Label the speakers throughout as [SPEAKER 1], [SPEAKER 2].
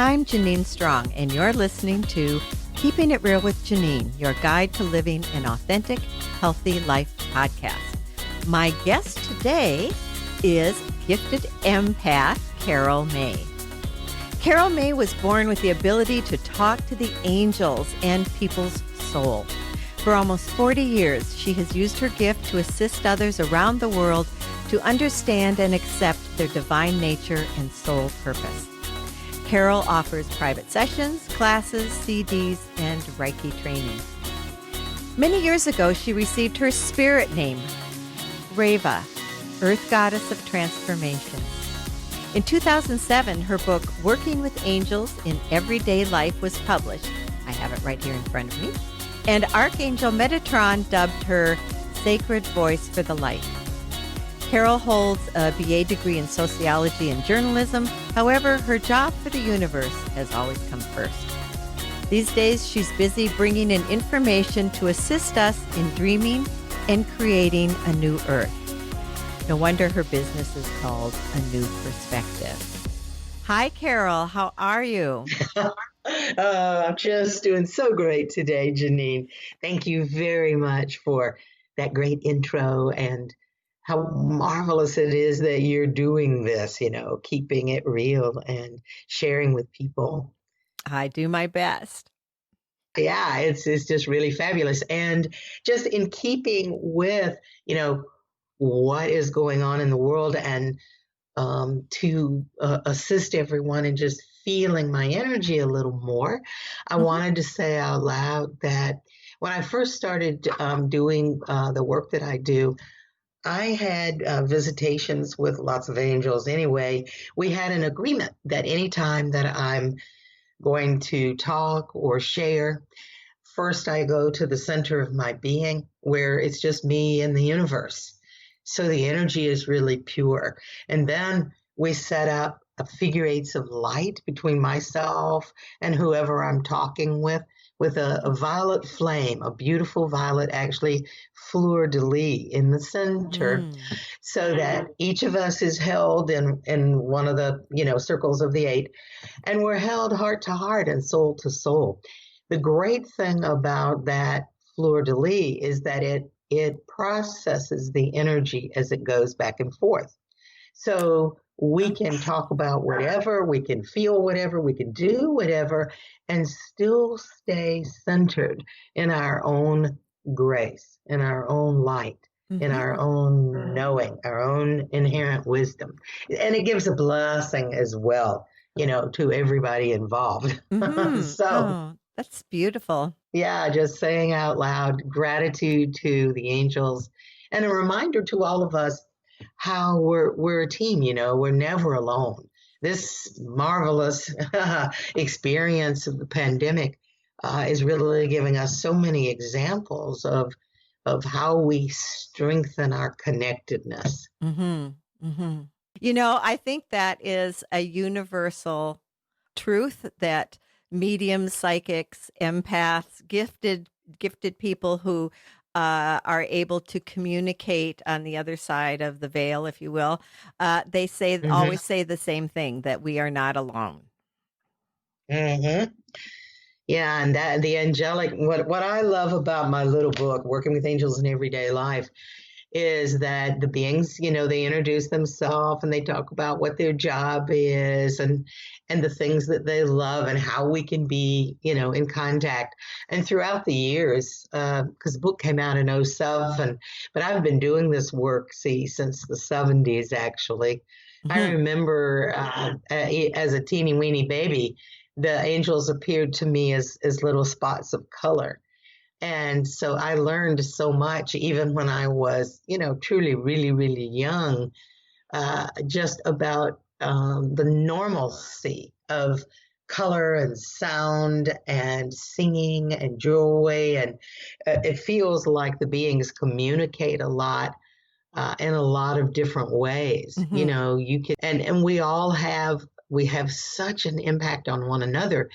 [SPEAKER 1] I'm Janine Strong, and you're listening to Keeping It Real with Janine, your guide to living an authentic, healthy life podcast. My guest today is gifted empath Carol May. Carol May was born with the ability to talk to the angels and people's soul. For almost 40 years, she has used her gift to assist others around the world to understand and accept their divine nature and soul purpose. Carol offers private sessions, classes, CDs, and Reiki training. Many years ago, she received her spirit name, RAYVA, Earth Goddess of Transformation. In 2007, her book, Working with Angels in Everyday Life, was published. I have it right here in front of me. And Archangel Metatron dubbed her Sacred Voice for the Light. Carol holds a BA degree in sociology and journalism. However, her job for the universe has always come first. These days, she's busy bringing in information to assist us in dreaming and creating a new Earth. No wonder her business is called A New Perspective. Hi, Carol. How are you?
[SPEAKER 2] I'm just doing so great today, Janine. Thank you very much for that great intro and how marvelous it is that you're doing this, keeping it real and sharing with people.
[SPEAKER 1] I do my best.
[SPEAKER 2] Yeah, it's just really fabulous. And just in keeping with, what is going on in the world and to assist everyone in just feeling my energy a little more, I wanted to say out loud that when I first started doing the work that I do, I had visitations with lots of angels. Anyway, we had an agreement that anytime that I'm going to talk or share, first I go to the center of my being where it's just me and the universe. So the energy is really pure. And then we set up figure eights of light between myself and whoever I'm talking with a violet flame, a beautiful violet, actually fleur-de-lis in the center, so that each of us is held in one of the, circles of the eight, and we're held heart to heart and soul to soul. The great thing about that fleur-de-lis is that it processes the energy as it goes back and forth. So we can talk about whatever, we can feel whatever, we can do whatever, and still stay centered in our own grace, in our own light, in our own knowing, our own inherent wisdom. And it gives a blessing as well, to everybody involved.
[SPEAKER 1] Oh, that's beautiful.
[SPEAKER 2] Yeah, just saying out loud, gratitude to the angels, and a reminder to all of us how we're a team, we're never alone. This marvelous experience of the pandemic is really giving us so many examples of how we strengthen our connectedness.
[SPEAKER 1] I think that is a universal truth that mediums, psychics, empaths, gifted people who are able to communicate on the other side of the veil, if you will. They always say the same thing, that we are not alone.
[SPEAKER 2] Yeah, and that the angelic, what I love about my little book, Working with Angels in Everyday Life, is that the beings, they introduce themselves and they talk about what their job is and the things that they love and how we can be, in contact. And throughout the years, because the book came out in 2007, but I've been doing this work, since the 70s, actually. I remember as a teeny weeny baby, the angels appeared to me as little spots of color. And so I learned so much, even when I was, truly, really, really young, just about the normalcy of color and sound and singing and joy. And it feels like the beings communicate a lot in a lot of different ways. You can, and we have such an impact on one another.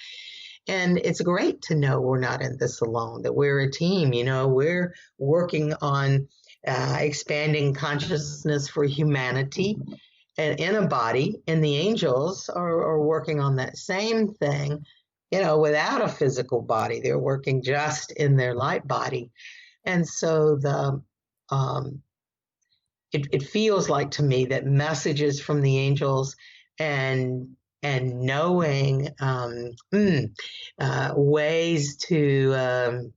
[SPEAKER 2] And it's great to know we're not in this alone, that we're a team. We're working on expanding consciousness for humanity in a body, and the angels are working on that same thing, without a physical body. They're working just in their light body. And so it feels like to me that messages from the angels and knowing ways to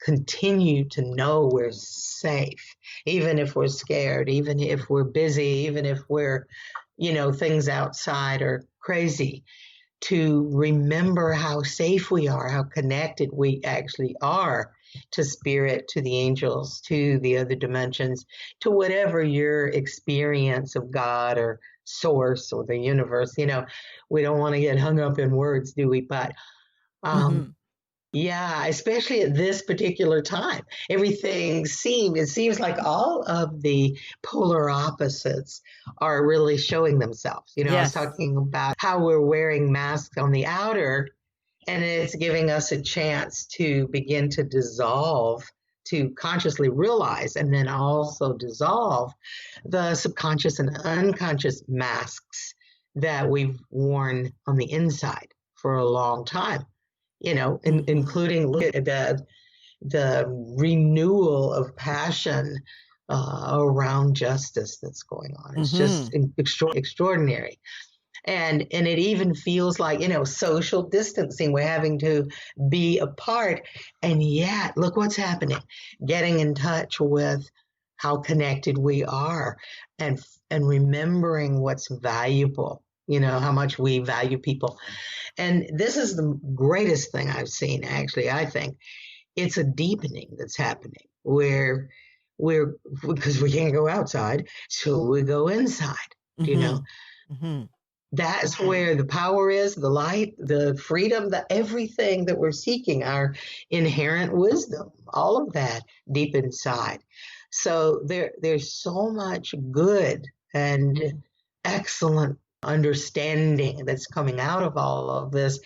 [SPEAKER 2] continue to know we're safe, even if we're scared, even if we're busy, even if we're, things outside are crazy, to remember how safe we are, how connected we actually are to spirit, to the angels, to the other dimensions, to whatever your experience of God or source or the universe. We don't want to get hung up in words, do we? But yeah, especially at this particular time, it seems like all of the polar opposites are really showing themselves. I was talking about how we're wearing masks on the outer, and it's giving us a chance to begin to dissolve, to consciously realize, and then also dissolve the subconscious and unconscious masks that we've worn on the inside for a long time. Including look at the renewal of passion around justice that's going on. It's just extraordinary. And it even feels like, social distancing. We're having to be apart. And yet, look what's happening. Getting in touch with how connected we are and remembering what's valuable, how much we value people. And this is the greatest thing I've seen, actually. I think it's a deepening that's happening where because we can't go outside, so we go inside, That's where the power is, the light, the freedom, the everything that we're seeking, our inherent wisdom, all of that deep inside. So there's so much good and excellent understanding that's coming out of all of this.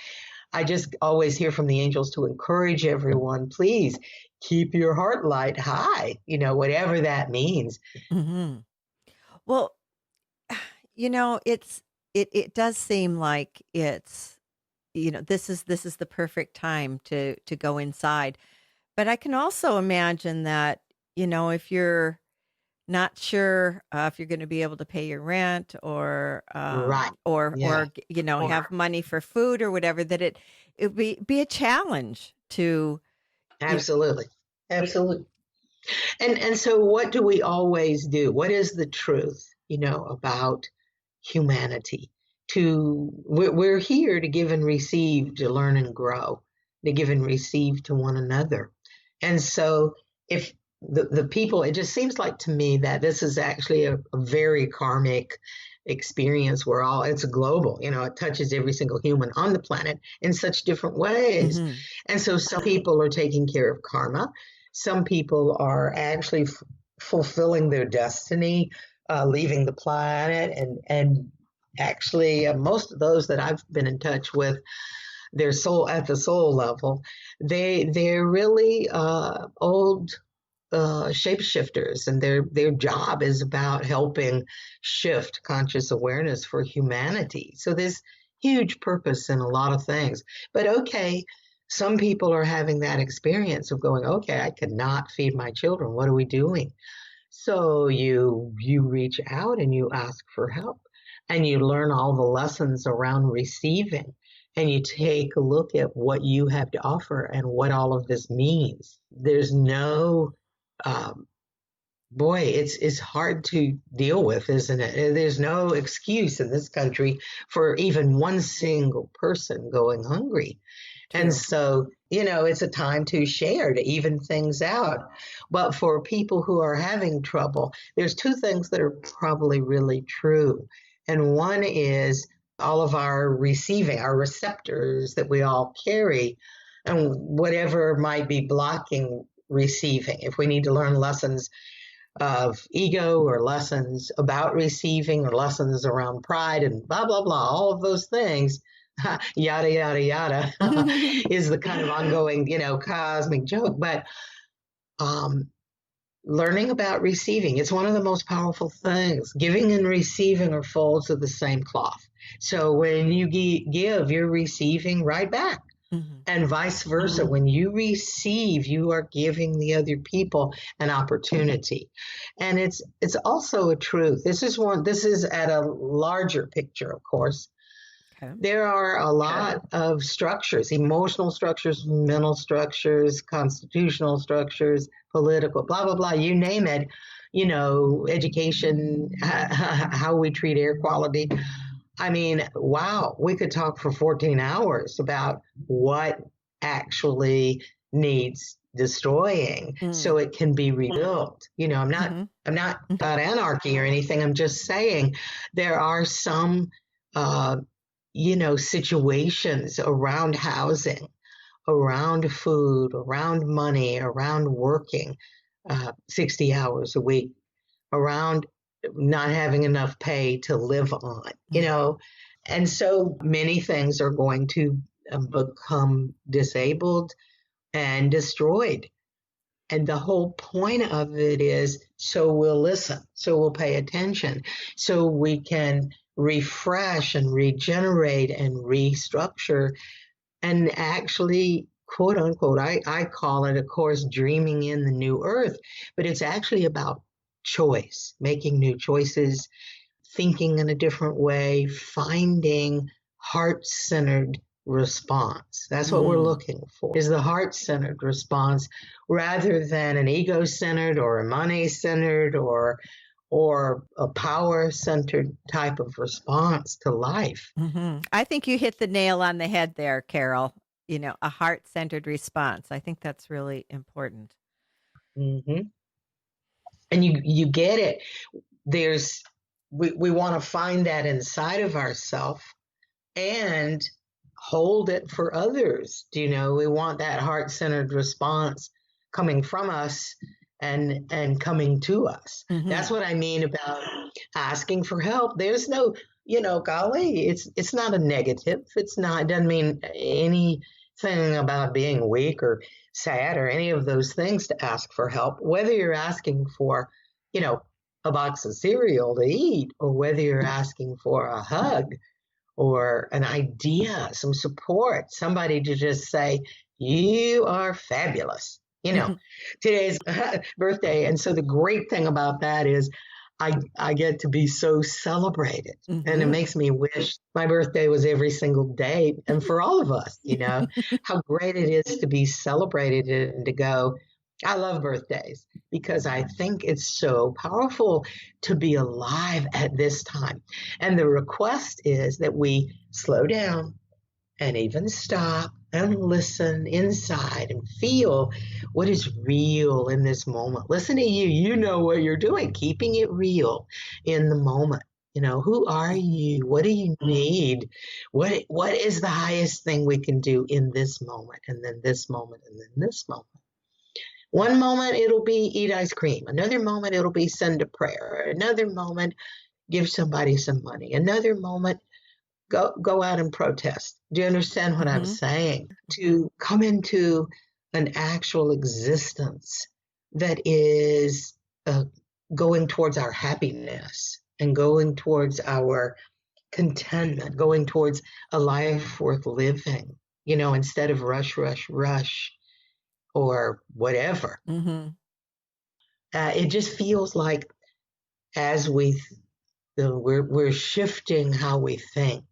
[SPEAKER 2] I just always hear from the angels to encourage everyone, please keep your heart light high, whatever that means.
[SPEAKER 1] Well, it does seem like it's, this is the perfect time to go inside. But I can also imagine that, if you're not sure if you're going to be able to pay your rent or have money for food or whatever, that it would be a challenge to.
[SPEAKER 2] Absolutely. And so what do we always do? What is the truth, about humanity? We're here to give and receive, to learn and grow, to give and receive to one another. And so if the people, it just seems like to me that this is actually a very karmic experience where it's global, it touches every single human on the planet in such different ways. And so some people are taking care of karma. Some people are actually fulfilling their destiny, leaving the planet, and actually most of those that I've been in touch with, their soul at the soul level, they're really old shapeshifters, and their job is about helping shift conscious awareness for humanity. So there's huge purpose in a lot of things. But okay, some people are having that experience of going, okay, I cannot feed my children. What are we doing? So you reach out and you ask for help, and you learn all the lessons around receiving, and you take a look at what you have to offer and what all of this means. There's no it's hard to deal with, isn't it? There's no excuse in this country for even one single person going hungry. True. And so, it's a time to share, to even things out. But for people who are having trouble, there's two things that are probably really true. And one is all of our receiving, our receptors that we all carry, and whatever might be blocking receiving. If we need to learn lessons of ego or lessons about receiving or lessons around pride and blah, blah, blah, all of those things, yada, yada, yada, is the kind of ongoing, cosmic joke. But learning about receiving. It's one of the most powerful things. Giving and receiving are folds of the same cloth. So when you give, you're receiving right back. Mm-hmm. And vice versa. Mm-hmm. When you receive, you are giving the other people an opportunity. And it's also a truth. This is at a larger picture, of course. Okay. There are a lot of structures, emotional structures, mental structures, constitutional structures, political, blah, blah, blah, you name it, education, how we treat air quality. I mean, wow, we could talk for 14 hours about what actually needs destroying so it can be rebuilt. I'm not about anarchy or anything. I'm just saying there are some, situations around housing, around food, around money, around working 60 hours a week, around not having enough pay to live on, and so many things are going to become disabled and destroyed. And the whole point of it is so we'll listen, so we'll pay attention, so we can refresh and regenerate and restructure and actually, quote unquote, I call it, of course, dreaming in the new earth, but it's actually about choice, making new choices, thinking in a different way, finding heart-centered response. That's what we're looking for, is the heart-centered response rather than an ego-centered or a money-centered or a power-centered type of response to life.
[SPEAKER 1] Mm-hmm. I think you hit the nail on the head there, Carol. A heart-centered response. I think that's really important.
[SPEAKER 2] Mm-hmm. And you get it. We want to find that inside of ourselves and hold it for others. We want that heart-centered response coming from us and coming to us. Mm-hmm. That's what I mean about asking for help. There's no, golly, it's not a negative. It doesn't mean anything about being weak or sad or any of those things to ask for help, whether you're asking for, a box of cereal to eat, or whether you're asking for a hug or an idea, some support, somebody to just say, you are fabulous. Today's birthday. And so the great thing about that is I get to be so celebrated. Mm-hmm. And it makes me wish my birthday was every single day. And for all of us, how great it is to be celebrated and to go, I love birthdays because I think it's so powerful to be alive at this time. And the request is that we slow down and even stop and listen inside and feel what is real in this moment. Listen to you. You know what you're doing, keeping it real in the moment. Who are you? What do you need? What is the highest thing we can do in this moment, and then this moment, and then this moment? One moment it'll be eat ice cream. Another moment it'll be send a prayer. Another moment give somebody some money. Another moment go out and protest. Do you understand what I'm saying? To come into an actual existence that is going towards our happiness and going towards our contentment, going towards a life worth living, instead of rush, rush, rush, or whatever. Mm-hmm. It just feels like as we're shifting how we think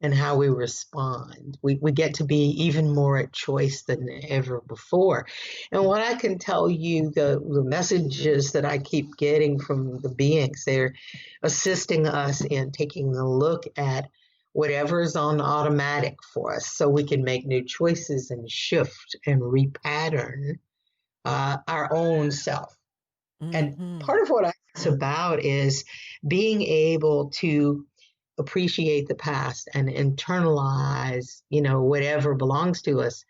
[SPEAKER 2] and how we respond, we get to be even more at choice than ever before. And what I can tell you, the messages that I keep getting from the beings, they're assisting us in taking a look at whatever's on automatic for us so we can make new choices and shift and repattern our own self. Mm-hmm. And part of what it's about is being able to appreciate the past and internalize, whatever belongs to us.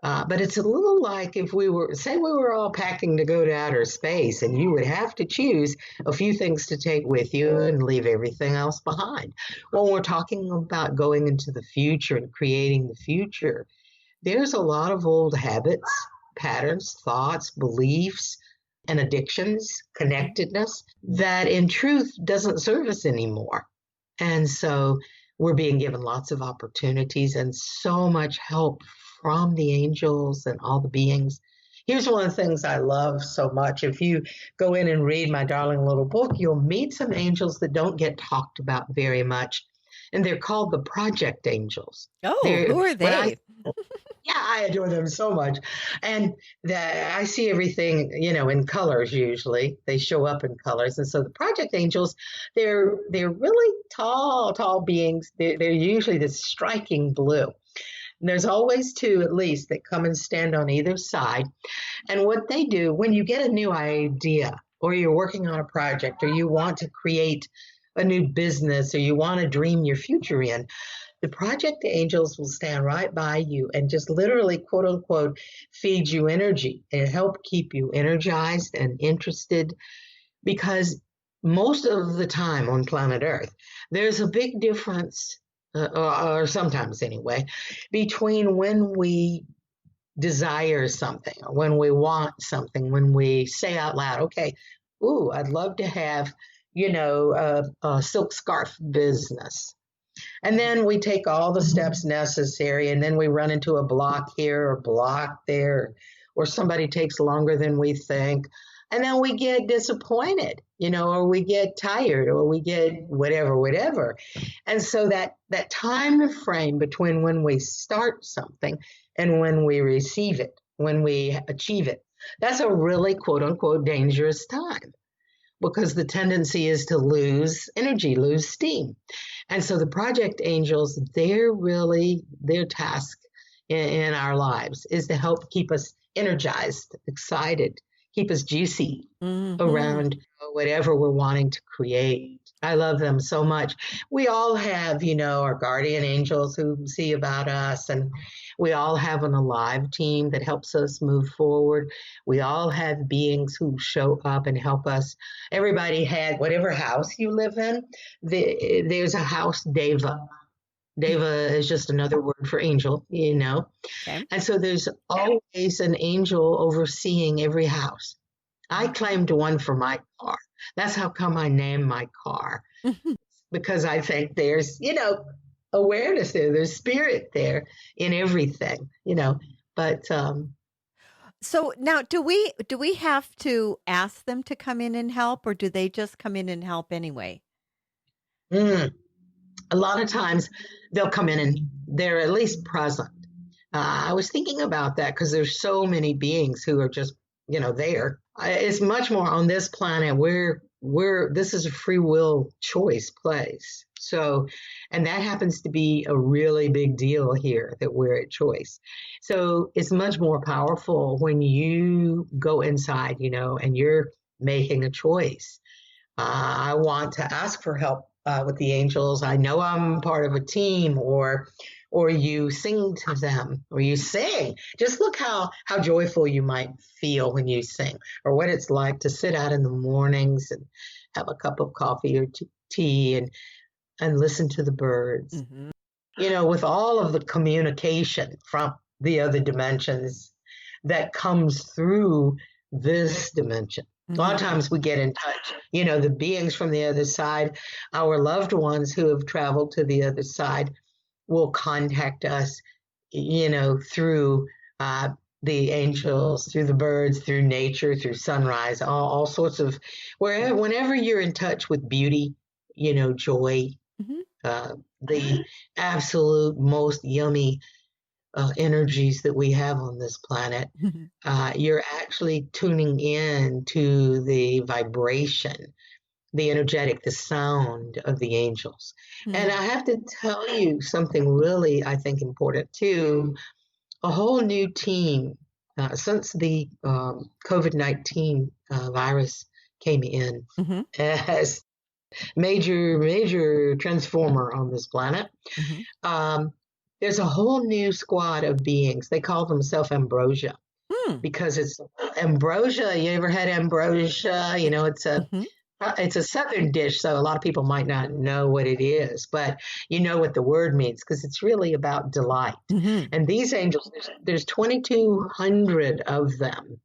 [SPEAKER 2] But it's a little like if we were all packing to go to outer space, and you would have to choose a few things to take with you and leave everything else behind. When we're talking about going into the future and creating the future, there's a lot of old habits, patterns, thoughts, beliefs, and addictions, connectedness, that in truth doesn't serve us anymore. And so we're being given lots of opportunities and so much help from the angels and all the beings. Here's one of the things I love so much. If you go in and read my darling little book, you'll meet some angels that don't get talked about very much. And they're called the project angels.
[SPEAKER 1] Oh, who are they?
[SPEAKER 2] Yeah, I adore them so much. And I see everything, in colors usually. They show up in colors. And so the project angels, they're really tall beings. They're usually this striking blue. And there's always two at least that come and stand on either side. And what they do, when you get a new idea or you're working on a project or you want to create a new business or you want to dream your future in, the project angels will stand right by you and just literally, quote unquote, feed you energy and help keep you energized and interested. Because most of the time on planet Earth, there's a big difference, or sometimes anyway, between when we desire something or when we want something, when we say out loud, okay, I'd love to have, a silk scarf business. And then we take all the steps necessary, and then we run into a block here or block there, or somebody takes longer than we think. And then we get disappointed, or we get tired, or we get whatever. And so that time frame between when we start something and when we receive it, when we achieve it, that's a really, quote unquote, dangerous time. Because the tendency is to lose energy, lose steam. And so the project angels, their task in our lives is to help keep us energized, excited, keep us juicy around whatever we're wanting to create. I love them so much. We all have, our guardian angels who see about us, and we all have an alive team that helps us move forward. We all have beings who show up and help us. Everybody had, whatever house you live in, there's a house deva. Deva is just another word for angel, Okay. And so there's always an angel overseeing every house. I claimed one for my car. That's how come I named my car. Because I think there's, awareness there, there's spirit there in everything, but
[SPEAKER 1] so now do we have to ask them to come in and help, or do they just come in and help anyway?
[SPEAKER 2] A lot of times they'll come in and they're at least present. I was thinking about that because there's so many beings who are just there. It's much more on this planet where this is a free will choice place. So, and that happens to be a really big deal here, that we're at choice. So it's much more powerful when you go inside, and you're making a choice. I want to ask for help with the angels. I know I'm part of a team, or you sing to them, or you sing. Just look how joyful you might feel when you sing, or what it's like to sit out in the mornings and have a cup of coffee or tea and listen to the birds. With all of the communication from the other dimensions that comes through this dimension. A lot of times we get in touch, the beings from the other side, our loved ones who have traveled to the other side will contact us, through the angels, through the birds, through nature, through sunrise, all sorts of, whenever you're in touch with beauty, joy, the absolute most yummy energies that we have on this planet, you're actually tuning in to the vibration, the energetic, the sound of the angels. And I have to tell you something really, I think, important too. A whole new team, since the COVID-19 virus came in as major transformer on this planet, there's a whole new squad of beings. They call themselves ambrosia because it's ambrosia. You ever had ambrosia? It's a southern dish, so a lot of people might not know what it is, but you know what the word means because it's really about delight. And these angels, there's 2,200 of them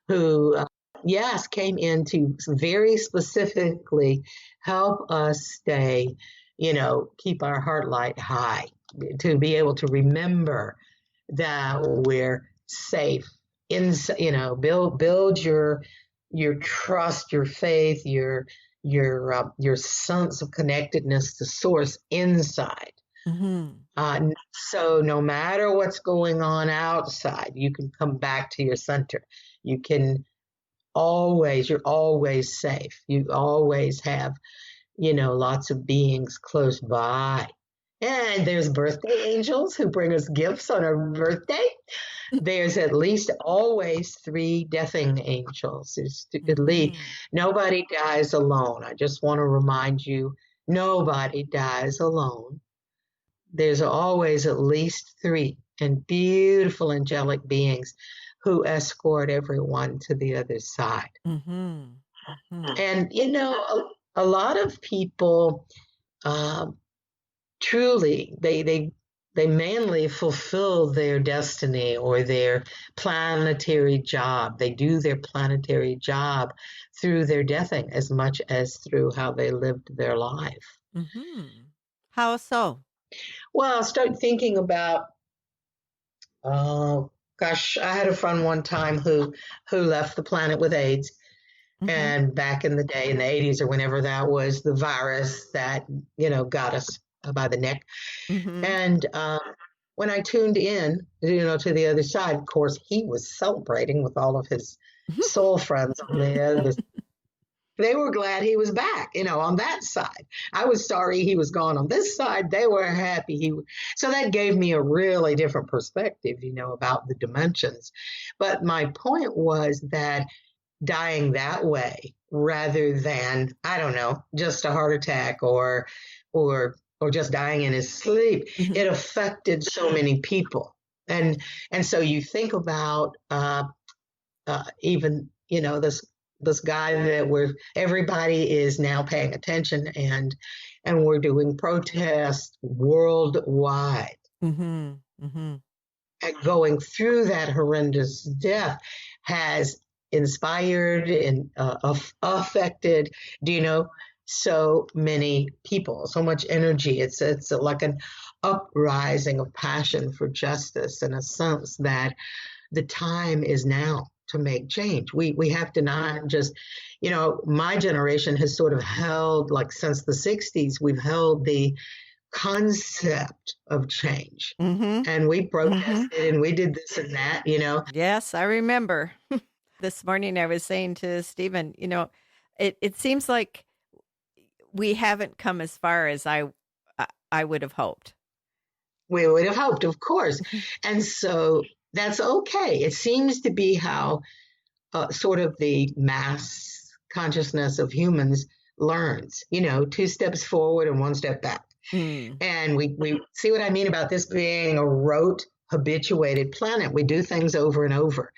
[SPEAKER 2] who yes, came in to very specifically help us stay, keep our heart light high, to be able to remember that we're safe build your trust, your faith, your sense of connectedness to source inside. So no matter what's going on outside, you can come back to your center. You can you're always safe. You always have, lots of beings close by. And there's birthday angels who bring us gifts on our birthday. There's at least always 3 deathing angels. There's at least nobody dies alone. I just want to remind you, nobody dies alone. There's always at least 3 and beautiful angelic beings who escort everyone to the other side. And, a lot of people truly, they mainly fulfill their destiny or their planetary job. They do their planetary job through their deathing as much as through how they lived their life.
[SPEAKER 1] How so?
[SPEAKER 2] Well, I'll start thinking about, I had a friend one time who left the planet with AIDS. And back in the day, in the 80s or whenever that was, the virus that, got us by the neck. And when I tuned in, to the other side, of course, he was celebrating with all of his soul friends on the other. They were glad he was back, on that side. I was sorry he was gone on this side. They were happy so that gave me a really different perspective, about the dimensions. But my point was that dying that way rather than, I don't know, just a heart attack or just dying in his sleep, it affected so many people. And so you think about even, this guy that everybody is now paying attention and we're doing protests worldwide. And going through that horrendous death has inspired and affected, so many people, so much energy. It's like an uprising of passion for justice, in a sense that the time is now to make change. We have to not just, my generation has sort of held, like since the 60s, we've held the concept of change. And we protested and we did this and that,
[SPEAKER 1] Yes, I remember. This morning I was saying to Stephen, it seems like we haven't come as far as I would have hoped.
[SPEAKER 2] We would have hoped, of course. And so that's okay. It seems to be how sort of the mass consciousness of humans learns, 2 steps forward and 1 step back. And we see what I mean about this being a rote, habituated planet. We do things over and over.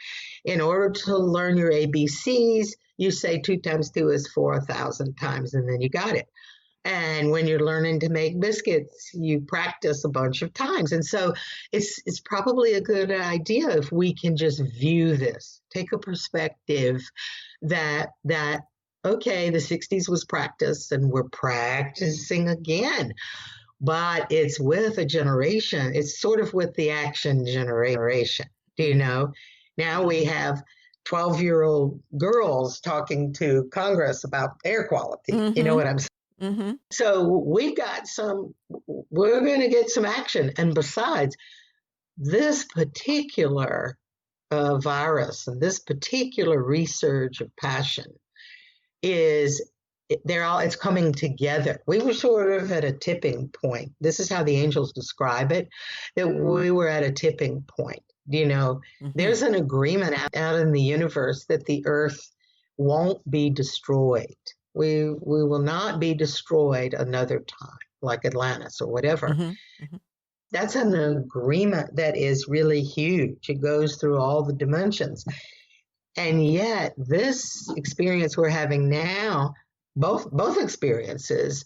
[SPEAKER 2] In order to learn your ABCs, you say 2 times 2 is 4 1,000 times, and then you got it. And when you're learning to make biscuits, you practice a bunch of times. And so it's probably a good idea if we can just view this, take a perspective that okay, the 60s was practice and we're practicing again. But it's with a generation. It's sort of with the action generation. Now we have 12-year-old girls talking to Congress about air quality. You know what I'm saying? So we're going to get some action. And besides, this particular virus and this particular resurge of passion it's coming together. We were sort of at a tipping point. This is how the angels describe it, that we were at a tipping point. There's an agreement out in the universe that the earth won't be destroyed. We will not be destroyed another time, like Atlantis or whatever. That's an agreement that is really huge. It goes through all the dimensions. And yet this experience we're having now, both experiences,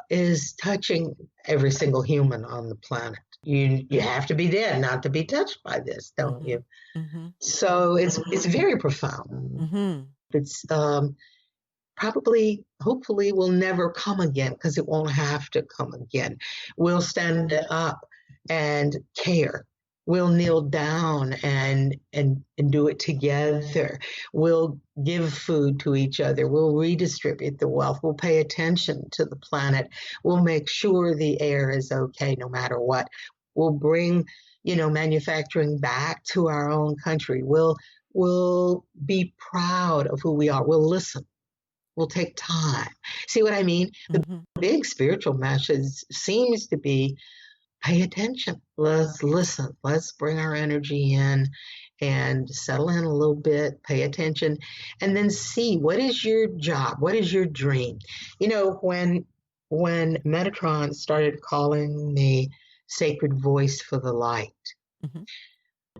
[SPEAKER 2] is touching every single human on the planet. You have to be dead not to be touched by this, don't you? So it's very profound. It's probably, hopefully, will never come again because it won't have to come again. We'll stand up and care. We'll kneel down and do it together. We'll give food to each other. We'll redistribute the wealth. We'll pay attention to the planet. We'll make sure the air is okay no matter what. We'll bring, manufacturing back to our own country. We'll be proud of who we are. We'll listen. We'll take time. See what I mean? The big spiritual message seems to be pay attention. Let's listen. Let's bring our energy in and settle in a little bit, pay attention, and then see what is your job? What is your dream? When Metatron started calling me sacred voice for the light,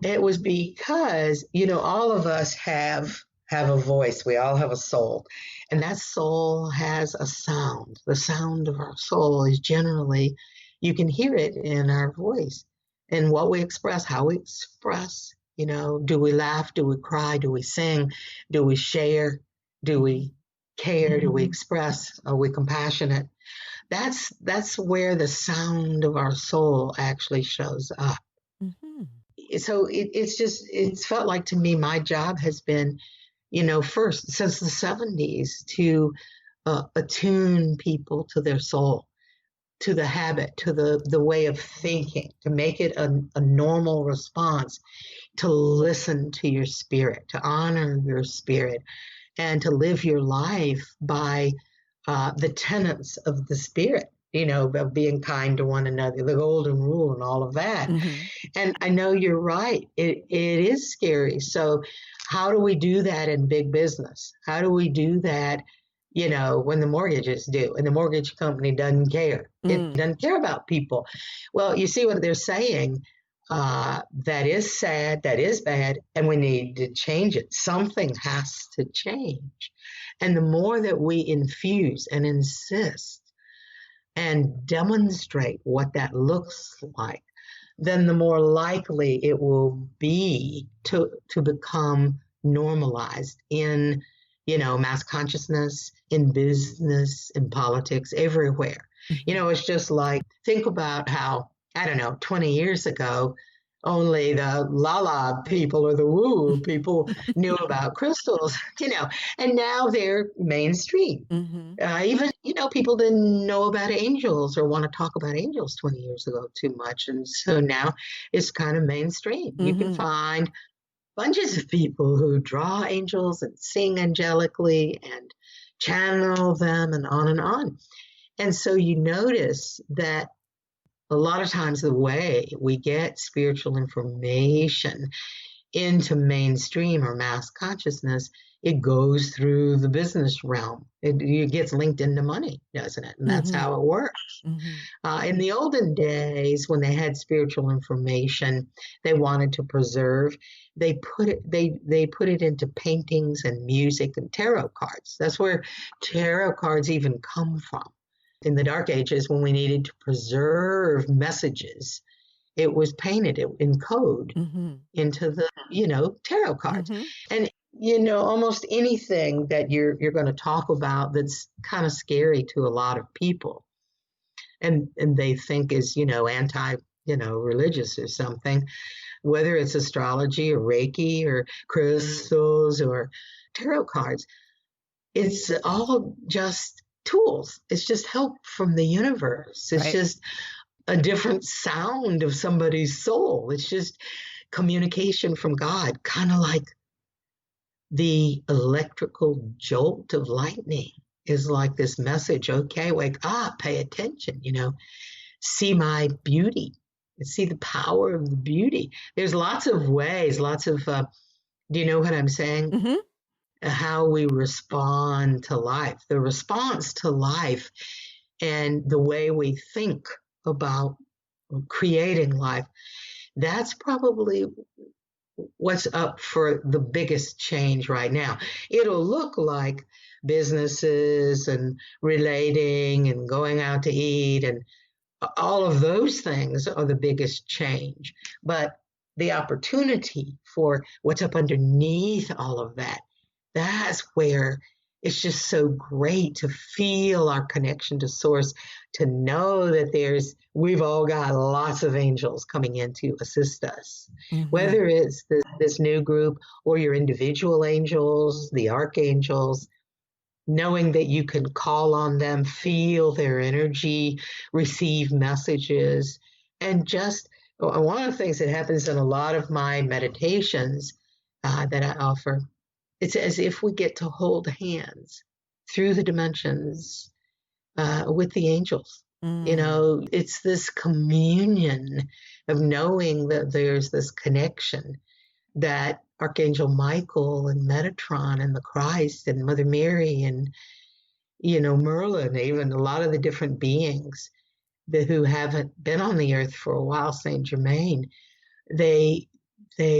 [SPEAKER 2] it was because, all of us have a voice. We all have a soul. And that soul has a sound. The sound of our soul is generally, you can hear it in our voice and what we express, how we express. Do we laugh? Do we cry? Do we sing? Do we share? Do we care? Do we express? Are we compassionate? That's where the sound of our soul actually shows up. So it's felt like to me, my job has been, first since the 70s to attune people to their soul, to the habit, to the way of thinking, to make it a normal response, to listen to your spirit, to honor your spirit, and to live your life by the tenets of the spirit, of being kind to one another, the golden rule and all of that. And I know you're right. It is scary. So how do we do that in big business? How do we do that, when the mortgage is due and the mortgage company doesn't care? It doesn't care about people. Well, you see what they're saying. That is sad, that is bad, and we need to change it. Something has to change. And the more that we infuse and insist and demonstrate what that looks like, then the more likely it will be to become normalized in, mass consciousness, in business, in politics, everywhere. It's just like, think about how, 20 years ago, only the la-la people or the woo people knew about crystals, and now they're mainstream. Even, people didn't know about angels or want to talk about angels 20 years ago too much. And so now it's kind of mainstream. You can find bunches of people who draw angels and sing angelically and channel them and on and on. And so you notice that a lot of times the way we get spiritual information into mainstream or mass consciousness, it goes through the business realm. It gets linked into money, doesn't it? And that's how it works. In the olden days, when they had spiritual information they wanted to preserve, they put it into paintings and music and tarot cards. That's where tarot cards even come from. In the Dark Ages, when we needed to preserve messages, it was painted in code into the, tarot cards. And, almost anything that you're going to talk about that's kind of scary to a lot of people and they think is, anti, religious or something, whether it's astrology or Reiki or crystals or tarot cards, it's all just tools. It's just help from the universe. It's just a different sound of somebody's soul. It's just communication from God, kind of like the electrical jolt of lightning is like this message. Okay, wake up, pay attention, see my beauty, see the power of the beauty. There's lots of ways, do you know what I'm saying? How we respond to life, the response to life, and the way we think about creating life. That's probably what's up for the biggest change right now. It'll look like businesses and relating and going out to eat and all of those things are the biggest change. But the opportunity for what's up underneath all of that, that's where it's just so great to feel our connection to source, to know that we've all got lots of angels coming in to assist us.
[SPEAKER 1] Mm-hmm.
[SPEAKER 2] Whether it's this new group or your individual angels, the archangels, knowing that you can call on them, feel their energy, receive messages, and just one of the things that happens in a lot of my meditations that I offer, it's as if we get to hold hands through the dimensions with the angels. It's this communion of knowing that there's this connection that Archangel Michael and Metatron and the Christ and Mother Mary and, Merlin, even a lot of the different beings who haven't been on the earth for a while, Saint Germain, they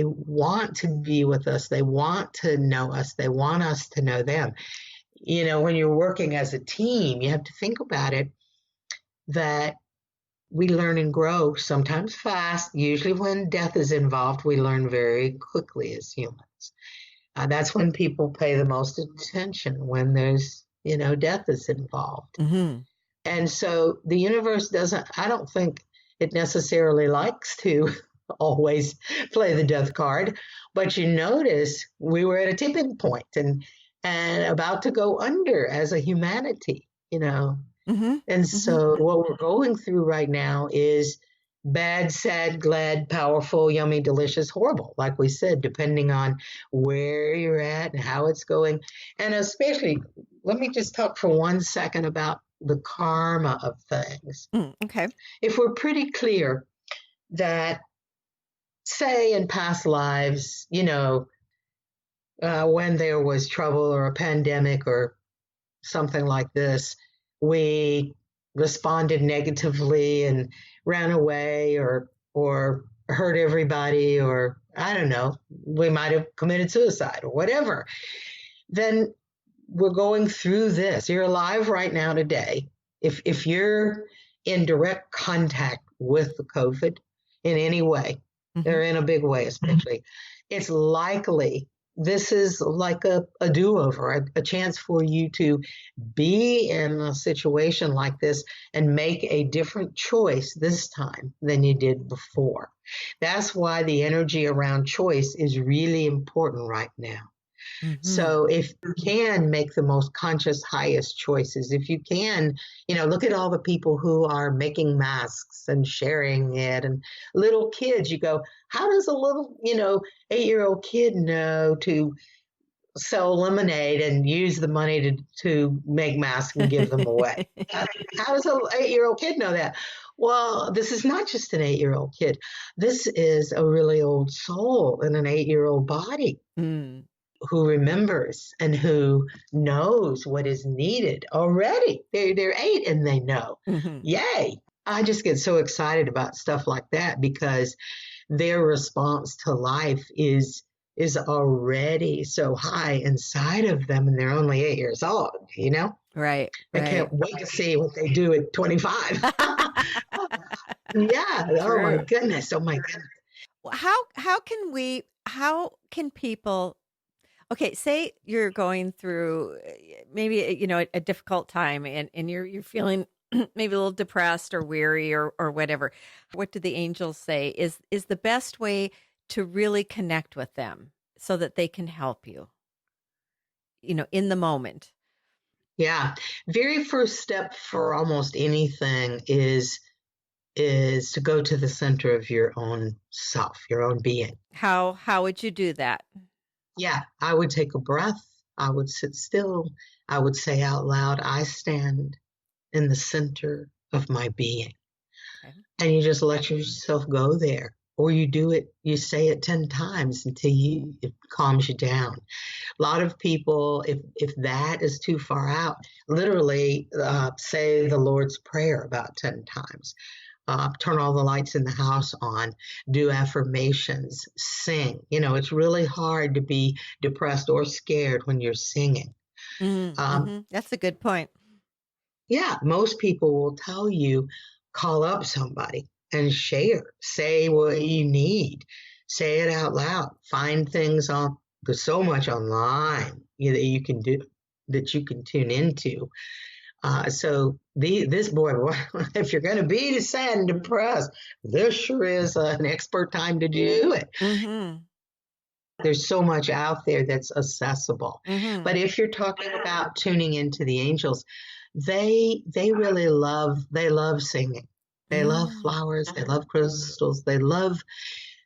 [SPEAKER 2] want to be with us. They want to know us. They want us to know them. When you're working as a team, you have to think about it, that we learn and grow, sometimes fast. Usually when death is involved, we learn very quickly as humans. That's when people pay the most attention, when there's, death is involved.
[SPEAKER 1] Mm-hmm.
[SPEAKER 2] And so the universe I don't think it necessarily likes to always play the death card, but you notice we were at a tipping point and about to go under as a humanity,
[SPEAKER 1] Mm-hmm.
[SPEAKER 2] And so what we're going through right now is bad, sad, glad, powerful, yummy, delicious, horrible, like we said, depending on where you're at and how it's going. And especially, let me just talk for 1 second about the karma of things.
[SPEAKER 1] Okay.
[SPEAKER 2] If we're pretty clear that, say, in past lives, when there was trouble or a pandemic or something like this, we responded negatively and ran away or hurt everybody, or I don't know, we might have committed suicide or whatever. Then we're going through this. You're alive right now today. If you're in direct contact with the COVID in any way, or in a big way especially, it's likely this is like a do-over, a chance for you to be in a situation like this and make a different choice this time than you did before. That's why the energy around choice is really important right now. Mm-hmm. So if you can make the most conscious, highest choices, if you can, look at all the people who are making masks and sharing it, and little kids, you go, how does a little, 8-year-old kid know to sell lemonade and use the money to make masks and give them away? How does an 8-year-old kid know that? Well, this is not just an 8-year-old kid. This is a really old soul in an 8-year-old body. Who remembers and who knows what is needed already. They're 8 and they know. Mm-hmm. Yay. I just get so excited about stuff like that because their response to life is already so high inside of them, and they're only 8 years old,
[SPEAKER 1] Right.
[SPEAKER 2] I can't wait to see what they do at 25. Yeah. True. Oh my goodness.
[SPEAKER 1] How can people, okay, say you're going through maybe, a difficult time and you're feeling maybe a little depressed or weary or whatever. What do the angels say is the best way to really connect with them so that they can help you, in the moment?
[SPEAKER 2] Yeah. Very first step for almost anything is to go to the center of your own self, your own being.
[SPEAKER 1] How would you do that?
[SPEAKER 2] Yeah, I would take a breath. I would sit still. I would say out loud, I stand in the center of my being. Okay. And you just let yourself go there. Or you do it, you say it 10 times until it calms you down. A lot of people, if that is too far out, literally say the Lord's Prayer about 10 times. Turn all the lights in the house on, do affirmations, sing. It's really hard to be depressed or scared when you're singing.
[SPEAKER 1] That's a good point.
[SPEAKER 2] Yeah, most people will tell you, call up somebody and share. Say what you need. Say it out loud. Find things on There's so much online that you can do, that you can tune into. So this boy, if you're going to be sad and depressed, this sure is an expert time to do it.
[SPEAKER 1] Mm-hmm.
[SPEAKER 2] There's so much out there that's accessible.
[SPEAKER 1] Mm-hmm.
[SPEAKER 2] But if you're talking about tuning into the angels, they really love singing. They love flowers. They love crystals. They love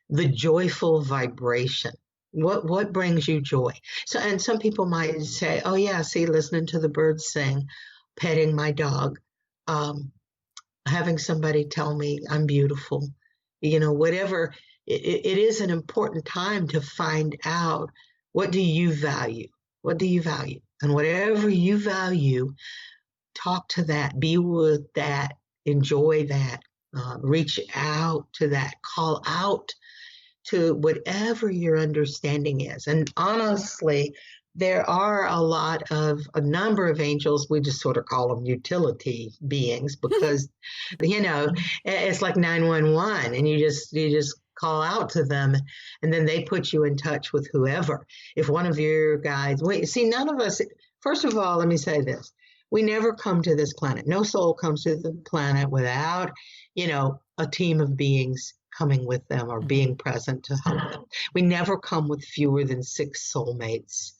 [SPEAKER 2] the joyful vibration. What brings you joy? So, and some people might say, oh yeah, see, listening to the birds sing, petting my dog, having somebody tell me I'm beautiful, whatever. It is an important time to find out, what do you value? What do you value? And whatever you value, talk to that, be with that, enjoy that, reach out to that, call out to whatever your understanding is. And honestly, there are a number of angels. We just sort of call them utility beings because, it's like 911, and you just call out to them, and then they put you in touch with whoever. If one of your guides, none of us, first of all, let me say this. We never come to this planet. No soul comes to the planet without, a team of beings coming with them or being present to help them. We never come with fewer than 6 soulmates,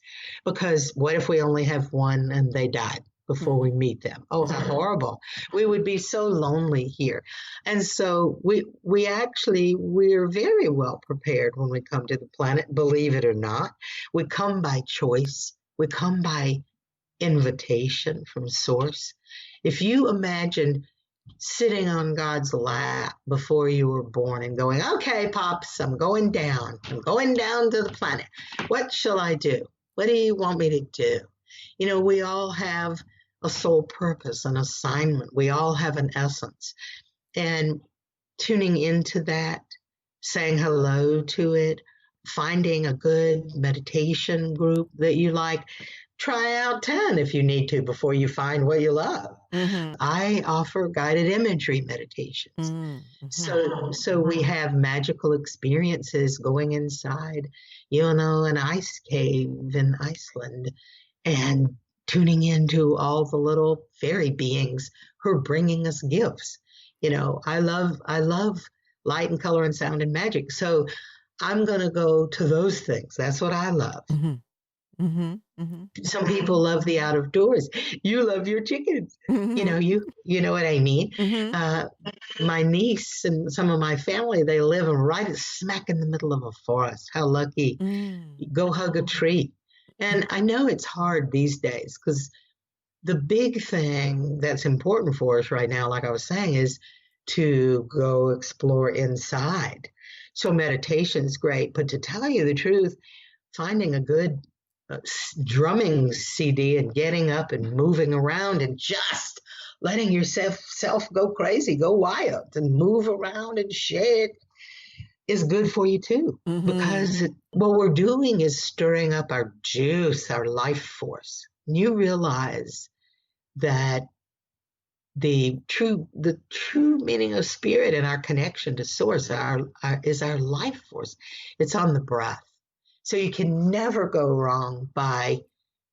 [SPEAKER 2] because what if we only have one and they died before we meet them? Oh, how horrible. We would be so lonely here. And so we're very well prepared when we come to the planet, believe it or not. We come by choice. We come by invitation from source. If you imagine sitting on God's lap before you were born and going, okay, Pops, I'm going down to the planet. What shall I do? What do you want me to do? We all have a soul purpose, an assignment. We all have an essence. And tuning into that, saying hello to it, finding a good meditation group that you like. Try out 10 if you need to before you find what you love. Mm-hmm. I offer guided imagery meditations. Mm-hmm. So we have magical experiences going inside, an ice cave in Iceland, and tuning into all the little fairy beings who are bringing us gifts. I love light and color and sound and magic. So I'm going to go to those things. That's what I love. Mm-hmm. Mm-hmm, mm-hmm. Some people love the out of doors. You love your chickens. Mm-hmm. You know what I mean? Mm-hmm. My niece and some of my family, they live right smack in the middle of a forest. How lucky. Go hug a tree. And I know it's hard these days, because the big thing that's important for us right now, like I was saying, is to go explore inside. So meditation is great, but to tell you the truth, finding a good drumming CD and getting up and moving around and just letting yourself go crazy, go wild and move around and shake is good for you too. Mm-hmm. Because what we're doing is stirring up our juice, our life force. And you realize that the true meaning of spirit and our connection to source is our life force. It's on the breath. So you can never go wrong by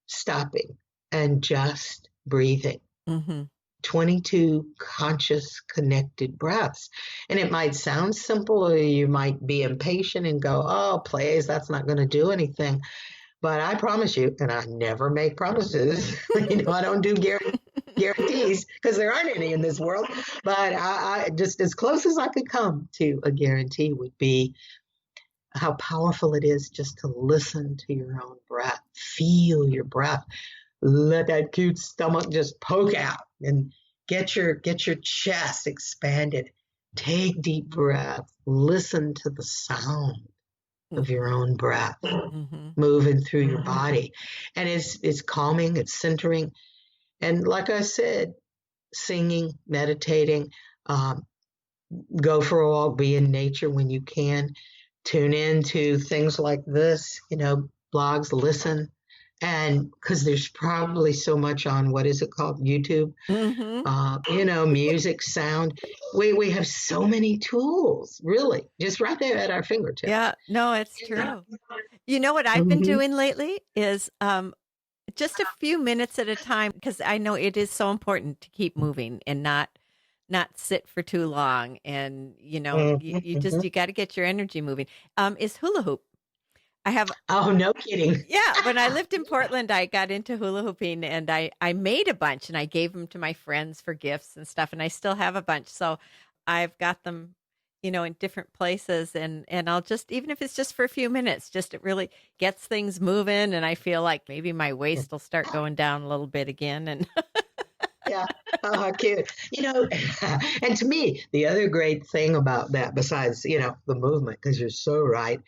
[SPEAKER 2] stopping and just breathing. Mm-hmm. 22 conscious, connected breaths. And it might sound simple, or you might be impatient and go, oh, please, that's not going to do anything. But I promise you, and I never make promises, I don't do guarantees, because there aren't any in this world. But I just, as close as I could come to a guarantee would be how powerful it is just to listen to your own breath, feel your breath, let that cute stomach just poke out and get your chest expanded. Take deep breath, listen to the sound of your own breath moving through your body. And it's calming, it's centering. And like I said, singing, meditating, go for a walk, be in nature when you can. Tune into things like this, blogs, listen. And because there's probably so much on, what is it called? YouTube, music, sound. We have so many tools, really, just right there at our fingertips.
[SPEAKER 1] Yeah, no, it's true. You know what I've been
[SPEAKER 2] Hmm.
[SPEAKER 1] doing lately is just a few minutes at a time, because I know it is so important to keep moving and not sit for too long. And
[SPEAKER 2] Hmm.
[SPEAKER 1] you got to get your energy moving. Is hula hoop. I have
[SPEAKER 2] Oh, no kidding.
[SPEAKER 1] Yeah, when I lived in Portland, I got into hula hooping, and I made a bunch and I gave them to my friends for gifts and stuff. And I still have a bunch. So I've got them, in different places, and I'll just, even if it's just for a few minutes, just it really gets things moving. And I feel like maybe my waist will start going down a little bit again. And
[SPEAKER 2] Yeah. Oh, how cute. And to me, the other great thing about that, besides, the movement, because you're so right,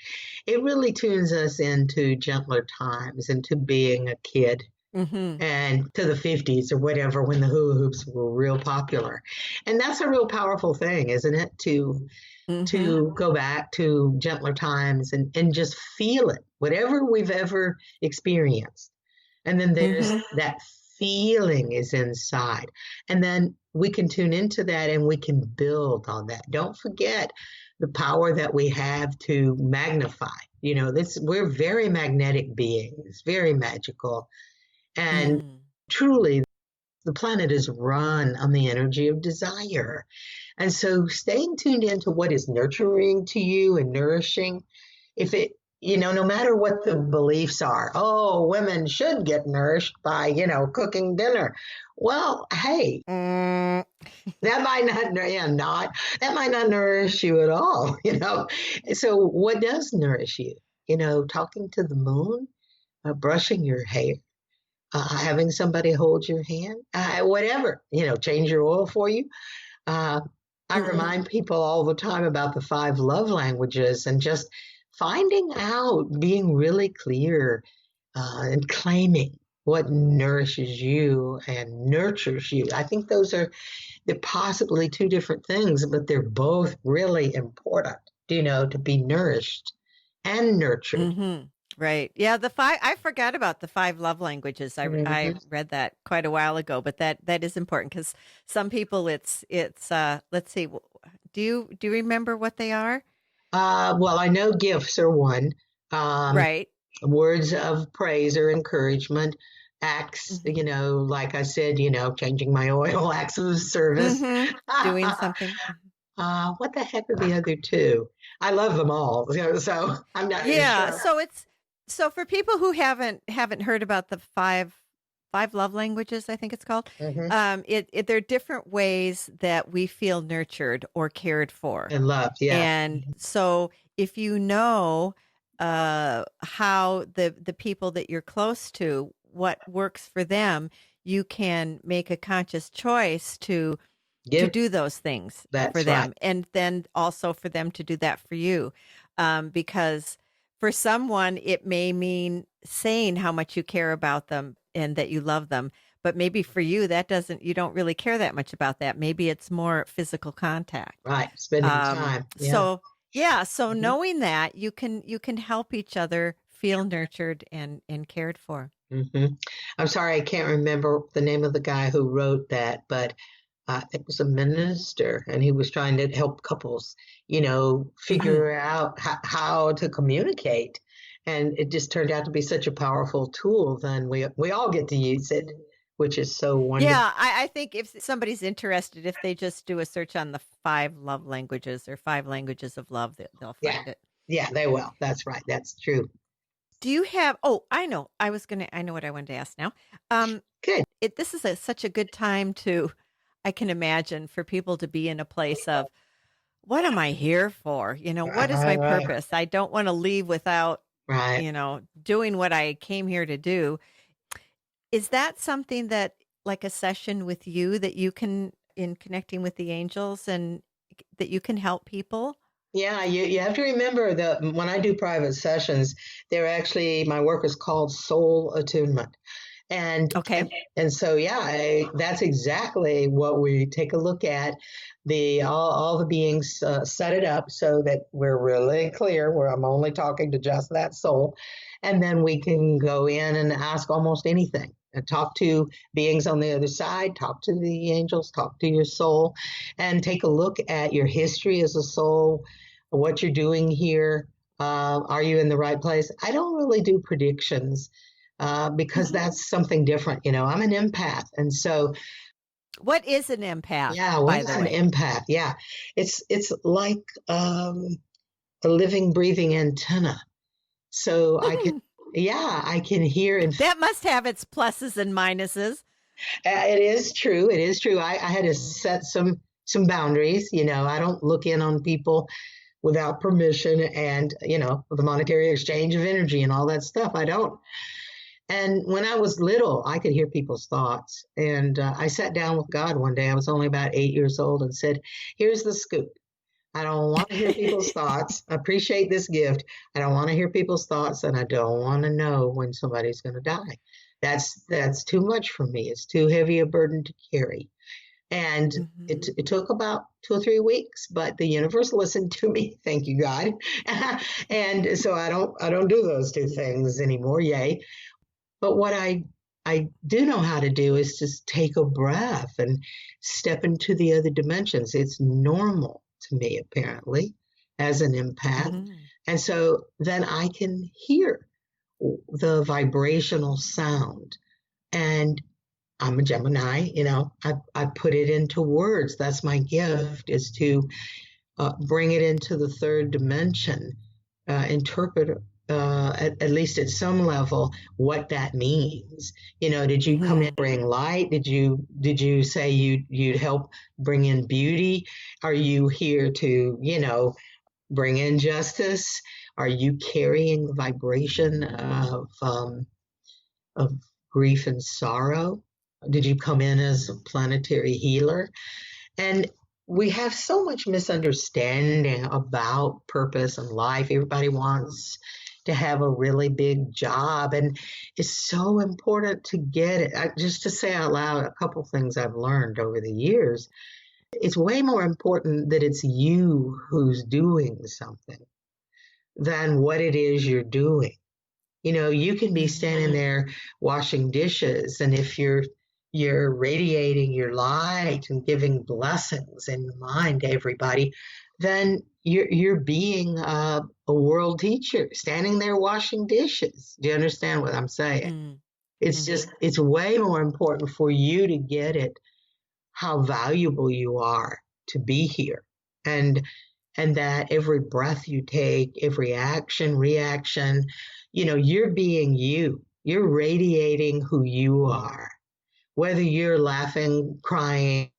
[SPEAKER 2] it really tunes us into gentler times, into being a kid
[SPEAKER 1] hmm
[SPEAKER 2] and to the 50s or whatever when the hula hoops were real popular. And that's a real powerful thing, isn't it?
[SPEAKER 1] hmm
[SPEAKER 2] To go back to gentler times and just feel it, whatever we've ever experienced. And then there's
[SPEAKER 1] hmm
[SPEAKER 2] that feeling is inside. And then we can tune into that and we can build on that. Don't forget the power that we have to magnify. We're very magnetic beings, very magical. And
[SPEAKER 1] mm
[SPEAKER 2] truly, the planet is run on the energy of desire. And so staying tuned into what is nurturing to you and nourishing, if it, no matter what the beliefs are, oh, women should get nourished by, cooking dinner. Well, hey,
[SPEAKER 1] mm
[SPEAKER 2] that might not, yeah, not, that might not nourish you at all, So what does nourish you? Talking to the moon, brushing your hair, having somebody hold your hand, whatever, change your oil for you. Uh, I
[SPEAKER 1] hmm
[SPEAKER 2] remind people all the time about the 5 love languages and just finding out, being really clear, and claiming what nourishes you and nurtures you. I think they're possibly two different things, but they're both really important, to be nourished and nurtured.
[SPEAKER 1] hmm Right. Yeah, the five, I forgot about the 5 love languages. I
[SPEAKER 2] Hmm.
[SPEAKER 1] read that quite a while ago, but that is important, because some people it's let's see, do you remember what they are?
[SPEAKER 2] Well, I know gifts are one. Um,
[SPEAKER 1] Right.
[SPEAKER 2] Words of praise or encouragement, acts,
[SPEAKER 1] hmm
[SPEAKER 2] like I said, changing my oil, acts of service.
[SPEAKER 1] Doing something.
[SPEAKER 2] What the heck are the other two? I love them all, so I'm not even
[SPEAKER 1] Yeah,
[SPEAKER 2] sure.
[SPEAKER 1] so for people who haven't heard about the five love languages, I think it's called.
[SPEAKER 2] Hmm.
[SPEAKER 1] They're different ways that we feel nurtured or cared for.
[SPEAKER 2] And love, yeah.
[SPEAKER 1] And so if you know how the people that you're close to, what works for them, you can make a conscious choice to
[SPEAKER 2] Give,
[SPEAKER 1] do those things for
[SPEAKER 2] that's right.
[SPEAKER 1] them, and then also for them to do that for you. Because for someone, it may mean saying how much you care about them and that you love them. But maybe for you, you don't really care that much about that. Maybe it's more physical contact.
[SPEAKER 2] Right. Spending time. Yeah.
[SPEAKER 1] So yeah, so
[SPEAKER 2] Hmm.
[SPEAKER 1] knowing that you can help each other feel nurtured and cared for.
[SPEAKER 2] Hmm. I'm sorry, I can't remember the name of the guy who wrote that, but it was a minister, and he was trying to help couples,
[SPEAKER 1] hmm
[SPEAKER 2] figure out how to communicate. And it just turned out to be such a powerful tool. Then we all get to use it, which is so wonderful.
[SPEAKER 1] Yeah, I think if somebody's interested, if they just do a search on the 5 love languages or 5 languages of love, they'll
[SPEAKER 2] Yeah,
[SPEAKER 1] find it.
[SPEAKER 2] yeah, they will. That's right. That's true.
[SPEAKER 1] Do you have? Oh, I know. I know what I wanted to ask now. Um,
[SPEAKER 2] Good.
[SPEAKER 1] this is such a good time to, I can imagine, for people to be in a place of, what am I here for? What is my
[SPEAKER 2] Right.
[SPEAKER 1] purpose? I don't want to leave without,
[SPEAKER 2] Right.
[SPEAKER 1] doing what I came here to do. Is that something that, like a session with you, that you can, in connecting with the angels, and that you can help people?
[SPEAKER 2] Yeah, you have to remember that when I do private sessions, my work is called soul attunement. And
[SPEAKER 1] Okay.
[SPEAKER 2] and so yeah, that's exactly what we take a look at. The all the beings set it up so that we're really clear where I'm only talking to just that soul, and then we can go in and ask almost anything and talk to beings on the other side, talk to the angels, talk to your soul, and take a look at your history as a soul, what you're doing here. Are you in the right place? I don't really do predictions because that's something different. I'm an empath. And so,
[SPEAKER 1] What is an empath,
[SPEAKER 2] yeah, what
[SPEAKER 1] by
[SPEAKER 2] is
[SPEAKER 1] the
[SPEAKER 2] an
[SPEAKER 1] way?
[SPEAKER 2] empath? Yeah, it's like a living, breathing antenna. So I can hear and
[SPEAKER 1] That must have its pluses and minuses.
[SPEAKER 2] it is true. It is true. I had to set some boundaries. I don't look in on people without permission and, the monetary exchange of energy and all that stuff. I don't. And when I was little, I could hear people's thoughts. And I sat down with God one day. I was only about 8 years old and said, here's the scoop. I don't want to hear people's thoughts. I appreciate this gift. I don't want to hear people's thoughts, and I don't want to know when somebody's going to die. That's too much for me. It's too heavy a burden to carry. And it took about 2 or 3 weeks, but the universe listened to me. Thank you, God. And so I don't do those two things anymore. Yay. But what I do know how to do is just take a breath and step into the other dimensions. It's normal to me, apparently, as an empath. And so then I can hear the vibrational sound. And I'm a Gemini, I put it into words. That's my gift, is to bring it into the third dimension, interpret at least at some level what that means. Did you come in bring light? Did you say you'd help bring in beauty? Are you here to bring in justice? Are you carrying the vibration of grief and sorrow? Did you come in as a planetary healer? And we have so much misunderstanding about purpose and life. Everybody wants to have a really big job, and it's so important to get it. Just to say out loud a couple things I've learned over the years, it's way more important that it's you who's doing something than what it is you're doing. You can be standing there washing dishes, and if you're radiating your light and giving blessings in your mind to everybody, then you're being a world teacher standing there washing dishes. Do you understand what I'm saying? It's just, it's way more important for you to get it, how valuable you are to be here. And that every breath you take, every action, reaction, you're being you. You're radiating who you are. Whether you're laughing, crying,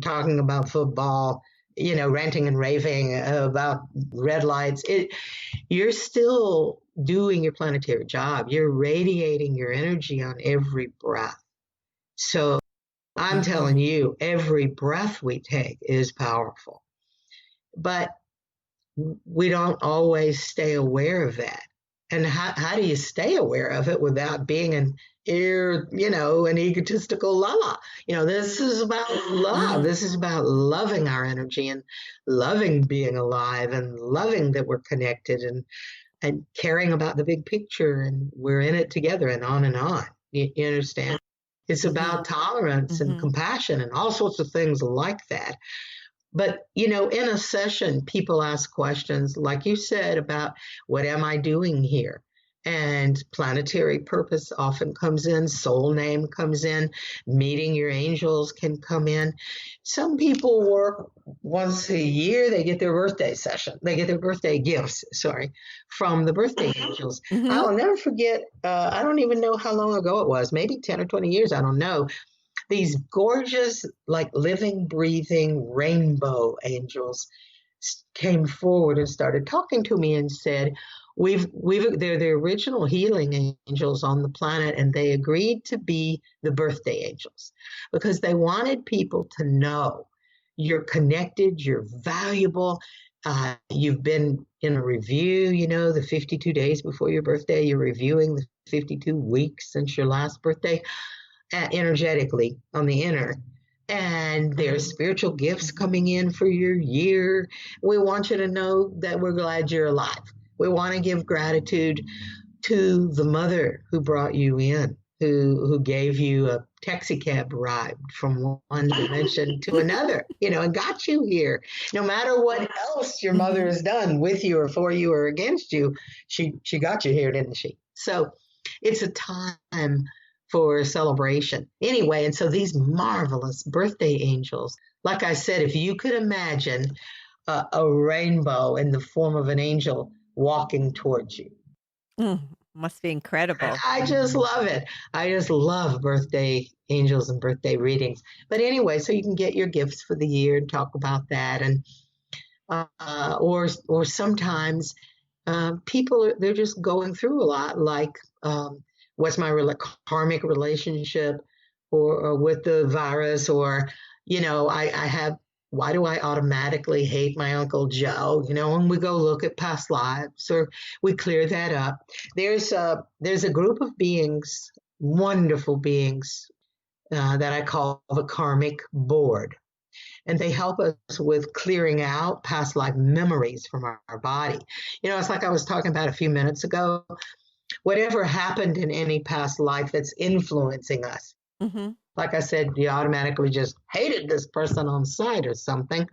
[SPEAKER 2] talking about football, ranting and raving about red lights, you're still doing your planetary job. You're radiating your energy on every breath. So I'm telling you, every breath we take is powerful. But we don't always stay aware of that. And how do you stay aware of it without being an egotistical la-la? This is about love. This is about loving our energy and loving being alive and loving that we're connected and caring about the big picture, and we're in it together, and on and on. You understand? It's about tolerance and compassion and all sorts of things like that. But, in a session, people ask questions, like you said, about what am I doing here? And planetary purpose often comes in, soul name comes in, meeting your angels can come in. Some people work once a year, they get their birthday session. They get their birthday gifts, from the birthday angels. I'll never forget, I don't even know how long ago it was, maybe 10 or 20 years, I don't know. These gorgeous, like living, breathing rainbow angels came forward and started talking to me and said, they're the original healing angels on the planet, and they agreed to be the birthday angels because they wanted people to know you're connected, you're valuable. You've been in a review, the 52 days before your birthday, you're reviewing the 52 weeks since your last birthday. Energetically on the inner, and there's spiritual gifts coming in for your year. We want you to know that we're glad you're alive. We want to give gratitude to the mother who brought you in, who gave you a taxi cab ride from one dimension to another, and got you here. No matter what else your mother has done with you or for you or against you, she got you here, didn't she? So it's a time for celebration. Anyway, and so these marvelous birthday angels, like I said, if you could imagine a rainbow in the form of an angel walking towards you.
[SPEAKER 1] Must be incredible.
[SPEAKER 2] I just love it. I just love birthday angels and birthday readings. But anyway, so you can get your gifts for the year and talk about that. And or sometimes people they're just going through a lot, like what's my karmic relationship or with the virus, or I have, why do I automatically hate my Uncle Joe? When we go look at past lives, or we clear that up. There's a group of beings, wonderful beings, that I call the karmic board. And they help us with clearing out past life memories from our body. It's like I was talking about a few minutes ago. Whatever happened in any past life that's influencing us. Like I said, you automatically just hated this person on sight or something.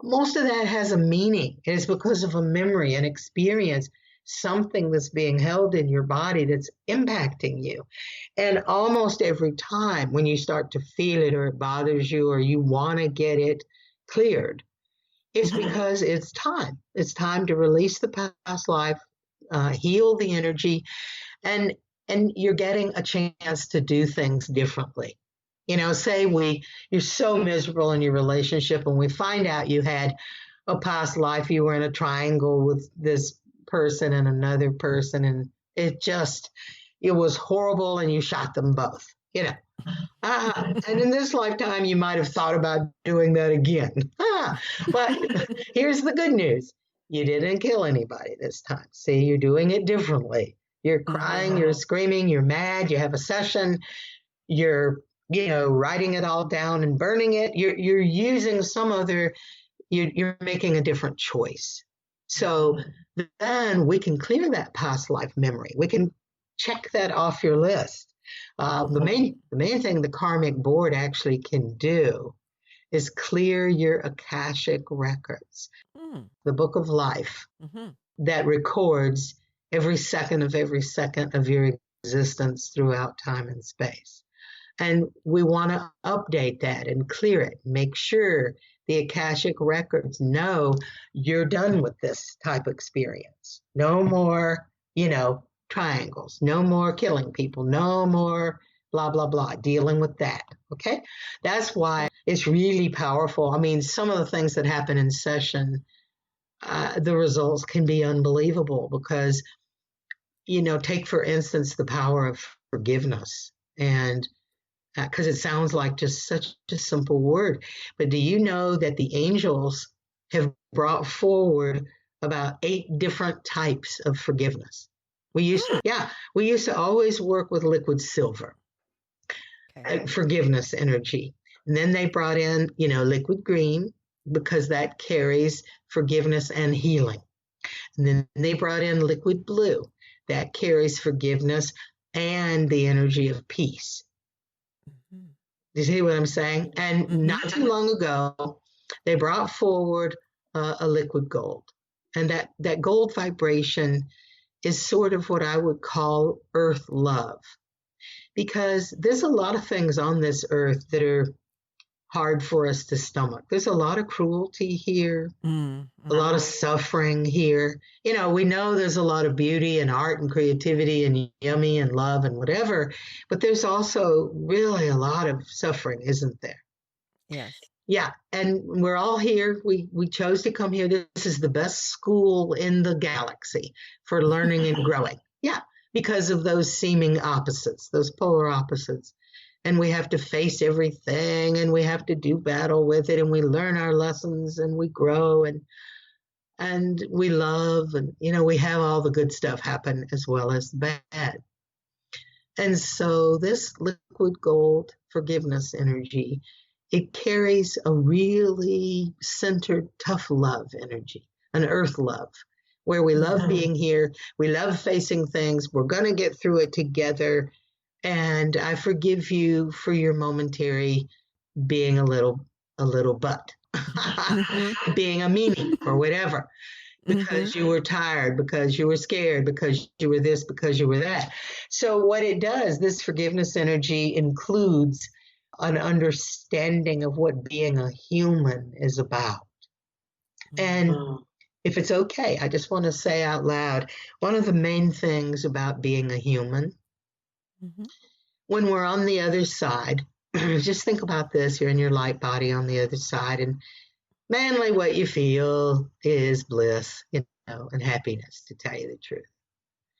[SPEAKER 2] Most of that has a meaning. It is because of a memory, an experience, something that's being held in your body that's impacting you. And almost every time when you start to feel it or it bothers you or you want to get it cleared, it's because it's time. It's time to release the past life, heal the energy, and you're getting a chance to do things differently. Say you're so miserable in your relationship and we find out you had a past life, you were in a triangle with this person and another person, and it was horrible and you shot them both, and in this lifetime you might have thought about doing that again. But here's the good news. You didn't kill anybody this time. See, you're doing it differently. You're crying, you're screaming, you're mad, you have a session, you're writing it all down and burning it. You're using you're making a different choice. So then we can clear that past life memory. We can check that off your list. The main thing the karmic board actually can do is clear your Akashic records, the book of life that records every second of your existence throughout time and space. And we want to update that and clear it, make sure the Akashic records know you're done with this type of experience. No more, triangles, no more killing people, no more blah, blah, blah, dealing with that. Okay. That's why it's really powerful. I mean, some of the things that happen in session, the results can be unbelievable because, take, for instance, the power of forgiveness. And because it sounds like just such a simple word. But do you know that the angels have brought forward about 8 different types of forgiveness? We used to always work with liquid silver, forgiveness energy. And then they brought in, liquid green, because that carries forgiveness and healing. And then they brought in liquid blue, that carries forgiveness and the energy of peace. You see what I'm saying? And not too long ago, they brought forward a liquid gold. And that gold vibration is sort of what I would call earth love. Because there's a lot of things on this earth that are hard for us to stomach. There's a lot of cruelty here, a lot of suffering here. We know there's a lot of beauty and art and creativity and yummy and love and whatever, but there's also really a lot of suffering, isn't there?
[SPEAKER 1] Yes.
[SPEAKER 2] Yeah. And we're all here. We chose to come here. This is the best school in the galaxy for learning and growing. Yeah. Because of those seeming opposites, those polar opposites. And we have to face everything and we have to do battle with it and we learn our lessons and we grow and we love and, we have all the good stuff happen as well as the bad. And so this liquid gold forgiveness energy, it carries a really centered, tough love energy, an earth love, where we love being here. We love facing things. We're going to get through it together. And I forgive you for your momentary being a little butt, being a meanie or whatever, because you were tired, because you were scared, because you were this, because you were that. So what it does, this forgiveness energy includes an understanding of what being a human is about. And if it's okay, I just want to say out loud, one of the main things about being a human, when we're on the other side, just think about this, you're in your light body on the other side, and mainly what you feel is bliss, and happiness, to tell you the truth.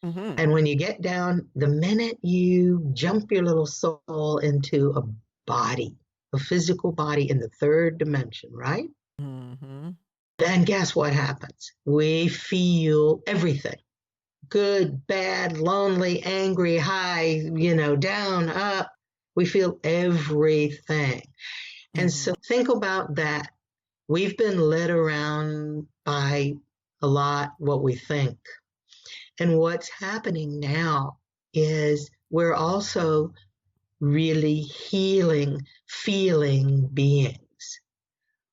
[SPEAKER 2] And when you get down, the minute you jump your little soul into a body, a physical body in the third dimension, right? Then guess what happens? We feel everything. Good, bad, lonely, angry, high, down, up. We feel everything. And so think about that. We've been led around by a lot what we think. And what's happening now is we're also really healing, feeling beings.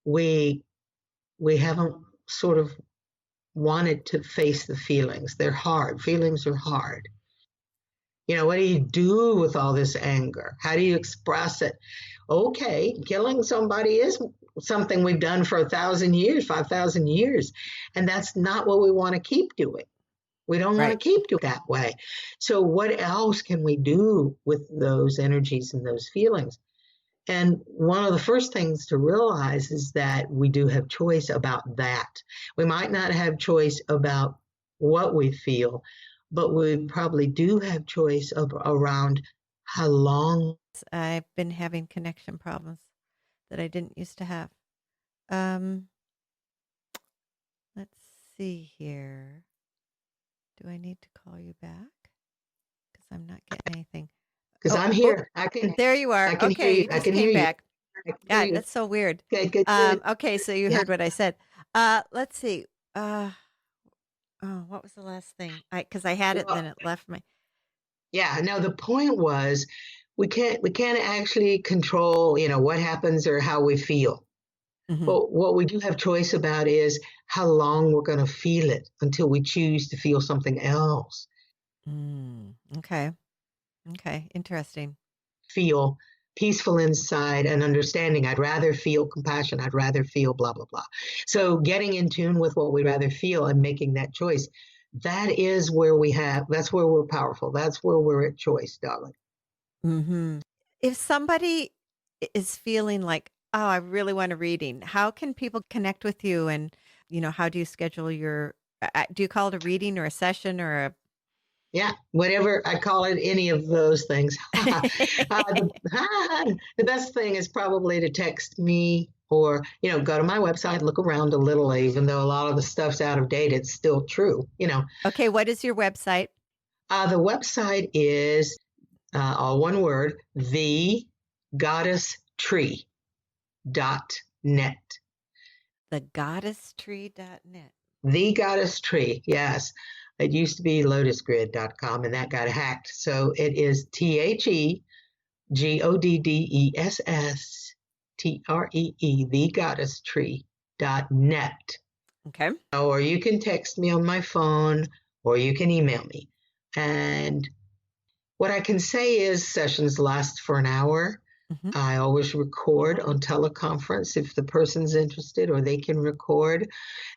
[SPEAKER 2] We haven't sort of wanted to face the feelings. They're hard. Feelings are hard. What do you do with all this anger? How do you express it? Okay, killing somebody is something we've done for 1,000 years, 5,000 years. And that's not what we want to keep doing. We don't want to keep doing it that way. So what else can we do with those energies and those feelings? And one of the first things to realize is that we do have choice about that. We might not have choice about what we feel, but we probably do have choice around how long.
[SPEAKER 1] I've been having connection problems that I didn't used to have. Let's see here. Do I need to call you back? Because I'm not getting anything.
[SPEAKER 2] Because I'm here.
[SPEAKER 1] There you are. Okay, you just came back. God, that's so weird.
[SPEAKER 2] Good.
[SPEAKER 1] Okay, so you heard what I said. Let's see. What was the last thing? Because I had it, and then it left me.
[SPEAKER 2] Yeah. No, the point was we can't actually control, what happens or how we feel. But what we do have choice about is how long we're going to feel it until we choose to feel something else.
[SPEAKER 1] Okay. Interesting.
[SPEAKER 2] Feel peaceful inside and understanding. I'd rather feel compassion. I'd rather feel blah, blah, blah. So getting in tune with what we'd rather feel and making that choice, that's where we're powerful. That's where we're at choice, darling.
[SPEAKER 1] If somebody is feeling like, oh, I really want a reading, how can people connect with you? And, how do you schedule do you call it a reading or a session or a...
[SPEAKER 2] Yeah, whatever I call it, any of those things. The best thing is probably to text me or, go to my website, look around a little, even though a lot of the stuff's out of date, it's still true,
[SPEAKER 1] Okay, what is your website?
[SPEAKER 2] The website is all one word, thegoddesstree.net.
[SPEAKER 1] Thegoddesstree.net.
[SPEAKER 2] The Goddess Tree, yes. It used to be lotusgrid.com, and that got hacked. So it is TheGoddesstree, thegoddesstree.net.
[SPEAKER 1] Okay.
[SPEAKER 2] Or you can text me on my phone, or you can email me. And what I can say is sessions last for an hour. I always record on teleconference if the person's interested, or they can record.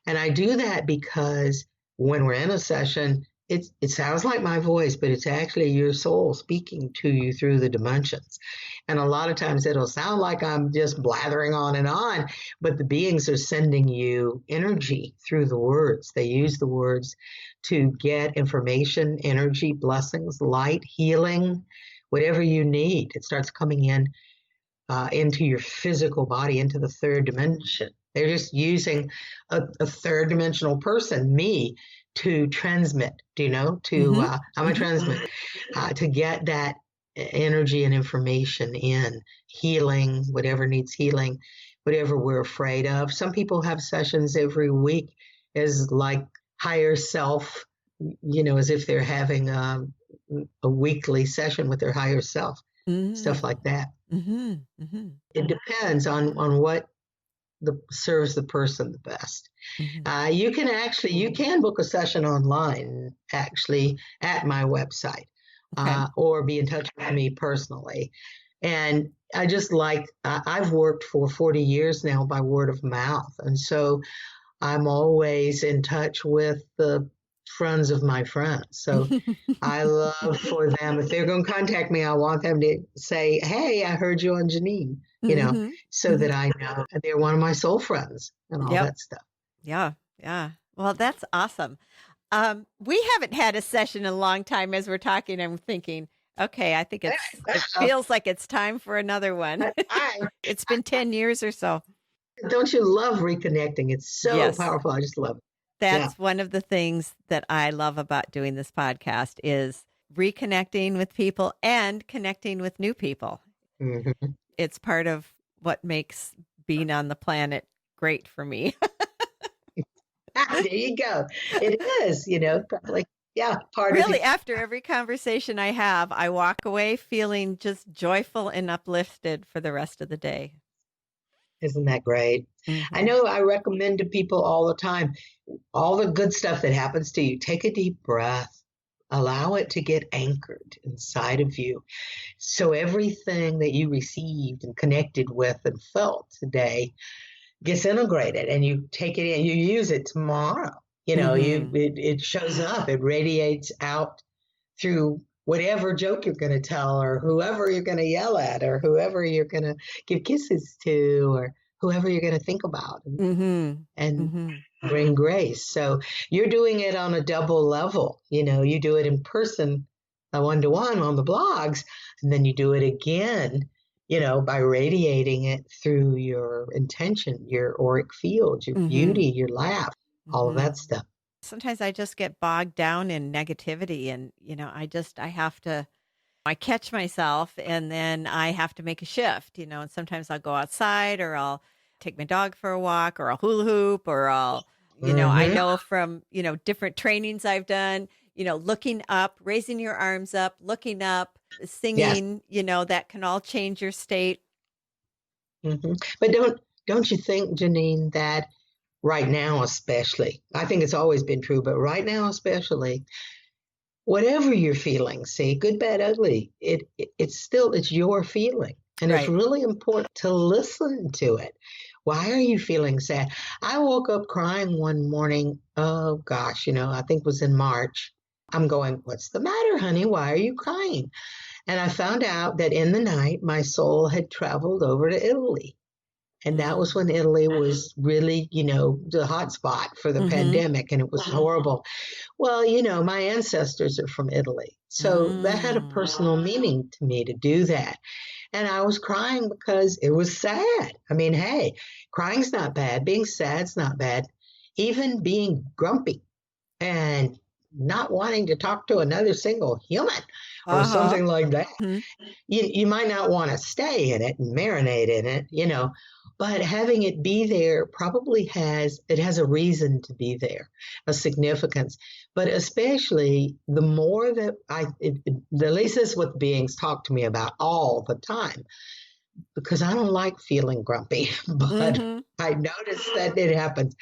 [SPEAKER 2] And I do that because when we're in a session, it sounds like my voice, but it's actually your soul speaking to you through the dimensions. And a lot of times it'll sound like I'm just blathering on and on, but the beings are sending you energy through the words. They use the words to get information, energy, blessings, light, healing, whatever you need. It starts coming in into your physical body, into the third dimension. They're just using a third dimensional person, me, to transmit, I'm a transmit, to get that energy and information in, healing, whatever needs healing, whatever we're afraid of. Some people have sessions every week as like higher self, as if they're having a weekly session with their higher self, stuff like that.
[SPEAKER 1] Mm-hmm. Mm-hmm.
[SPEAKER 2] It depends on what serves the person the best.
[SPEAKER 1] Mm-hmm.
[SPEAKER 2] You can book a session online, actually, at my website,
[SPEAKER 1] Okay.
[SPEAKER 2] or be in touch with me personally. And I just I've worked for 40 years now by word of mouth. And so I'm always in touch with the friends of my friends. So I love for them, if they're going to contact me, I want them to say, hey, I heard you on Janine,
[SPEAKER 1] Mm-hmm.
[SPEAKER 2] so that I know they're one of my soul friends and all
[SPEAKER 1] Yep.
[SPEAKER 2] that stuff.
[SPEAKER 1] Yeah. Yeah. Well, that's awesome. We haven't had a session in a long time. As we're talking, I'm thinking, okay, I think it feels like it's time for another one. It's been 10 years or so.
[SPEAKER 2] Don't you love reconnecting? It's so
[SPEAKER 1] Yes.
[SPEAKER 2] powerful. I just love it.
[SPEAKER 1] That's one of the things that I love about doing this podcast is reconnecting with people and connecting with new people.
[SPEAKER 2] Mm-hmm.
[SPEAKER 1] It's part of what makes being on the planet great for me.
[SPEAKER 2] There you go. It is, probably, part
[SPEAKER 1] Really,
[SPEAKER 2] of
[SPEAKER 1] after every conversation I have, I walk away feeling just joyful and uplifted for the rest of the day.
[SPEAKER 2] Isn't that great?
[SPEAKER 1] Mm-hmm.
[SPEAKER 2] I know I recommend to people all the time, all the good stuff that happens to you, take a deep breath, allow it to get anchored inside of you. So everything that you received and connected with and felt today gets integrated, and you take it in, you use it tomorrow. It shows up, it radiates out through whatever joke you're going to tell, or whoever you're going to yell at, or whoever you're going to give kisses to, or whoever you're going to think about and bring grace. So you're doing it on a double level. You do it in person, a one-to-one on the blogs, and then you do it again, by radiating it through your intention, your auric field, your beauty, your laugh, all of that stuff.
[SPEAKER 1] Sometimes I just get bogged down in negativity, and, I catch myself, and then I have to make a shift, and sometimes I'll go outside, or I'll take my dog for a walk, or I'll hula hoop, or I'll, I know from, different trainings I've done, looking up, raising your arms up, looking up, singing, that can all change your state.
[SPEAKER 2] But don't you think, Janine, that right now especially, I think it's always been true, but right now especially, whatever you're feeling, see, good, bad, ugly, it's your feeling. And It's really important to listen to it. Why are you feeling sad? I woke up crying one morning. Oh gosh, I think it was in March. I'm going, what's the matter, honey? Why are you crying? And I found out that in the night, my soul had traveled over to Italy. And that was when Italy was really, the hot spot for the pandemic, and it was horrible. Well, my ancestors are from Italy. So that had a personal meaning to me to do that. And I was crying because it was sad. I mean, hey, crying's not bad. Being sad's not bad. Even being grumpy and not wanting to talk to another single human or something like that. You might not want to stay in it and marinate in it, but having it be there probably has a reason to be there, a significance. But especially the more that at least this is what beings talk to me about all the time, because I don't like feeling grumpy, but I notice that it happens,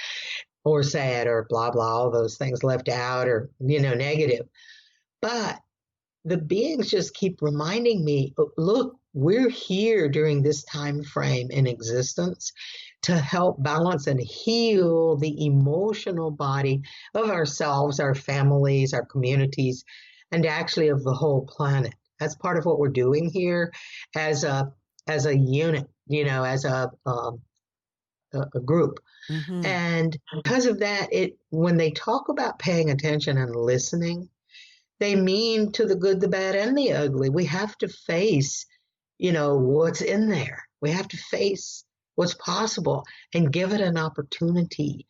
[SPEAKER 2] or sad, or blah, blah, all those things left out, or, negative. But the beings just keep reminding me, look, we're here during this time frame in existence to help balance and heal the emotional body of ourselves, our families, our communities, and actually of the whole planet. That's part of what we're doing here as a unit, as a group. And because of that, when they talk about paying attention and listening, they mean to the good, the bad, and the ugly. We have to face, what's in there. We have to face what's possible and give it an opportunity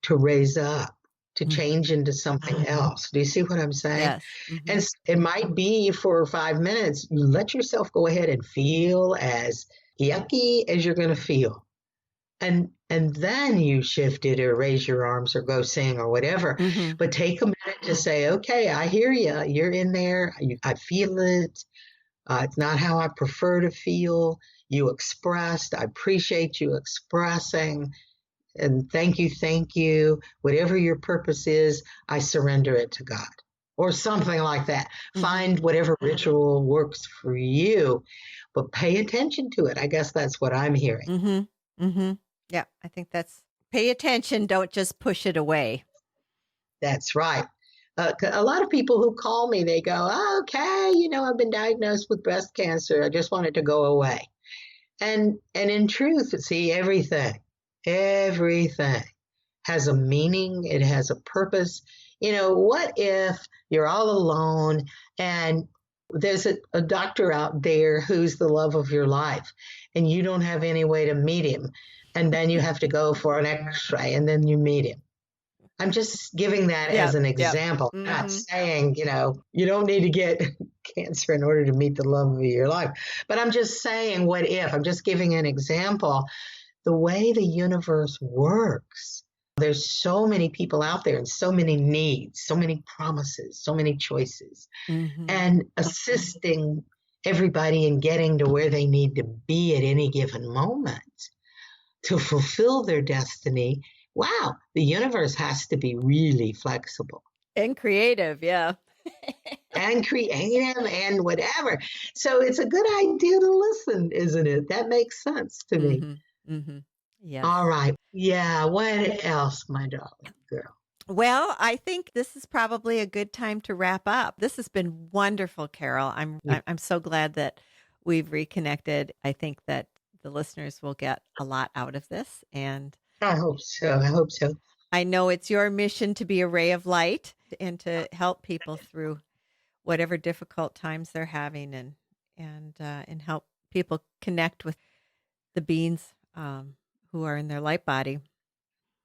[SPEAKER 2] to raise up, to change into something else. Do you see what I'm saying?
[SPEAKER 1] Yes.
[SPEAKER 2] And it might be for 5 minutes, you let yourself go ahead and feel as yucky as you're going to feel. And and then you shift it or raise your arms or go sing or whatever.
[SPEAKER 1] Mm-hmm.
[SPEAKER 2] But take a minute to say, okay, I hear you. You're in there. I feel it. It's not how I prefer to feel. You expressed. I appreciate you expressing. And thank you. Whatever your purpose is, I surrender it to God. Or something like that.
[SPEAKER 1] Mm-hmm.
[SPEAKER 2] Find whatever ritual works for you, but pay attention to it. I guess that's what I'm hearing.
[SPEAKER 1] Mm-hmm. Mm-hmm. Yeah, I think that's pay attention. Don't just push it away.
[SPEAKER 2] That's right. A lot of people who call me, they go, oh, okay, I've been diagnosed with breast cancer. I just want it to go away. And in truth, see, everything has a meaning. It has a purpose. What if you're all alone and there's a doctor out there who's the love of your life and you don't have any way to meet him. And then you have to go for an x-ray and then you meet him. I'm just giving that as an example,
[SPEAKER 1] Mm-hmm.
[SPEAKER 2] not saying, you don't need to get cancer in order to meet the love of your life. But I'm just saying, what if? I'm just giving an example. The way the universe works, there's so many people out there and so many needs, so many promises, so many choices,
[SPEAKER 1] Mm-hmm.
[SPEAKER 2] and assisting everybody in getting to where they need to be at any given moment to fulfill their destiny. Wow, the universe has to be really flexible.
[SPEAKER 1] And creative, yeah.
[SPEAKER 2] And creative and whatever. So it's a good idea to listen, isn't it? That makes sense to me.
[SPEAKER 1] Mm-hmm. Mm-hmm. Yes.
[SPEAKER 2] All right. Yeah. What else, my darling girl?
[SPEAKER 1] Well, I think this is probably a good time to wrap up. This has been wonderful, Carol. I'm so glad that we've reconnected. I think that the listeners will get a lot out of this, and
[SPEAKER 2] I hope so.
[SPEAKER 1] I know it's your mission to be a ray of light and to help people through whatever difficult times they're having, and help people connect with the beings who are in their light body.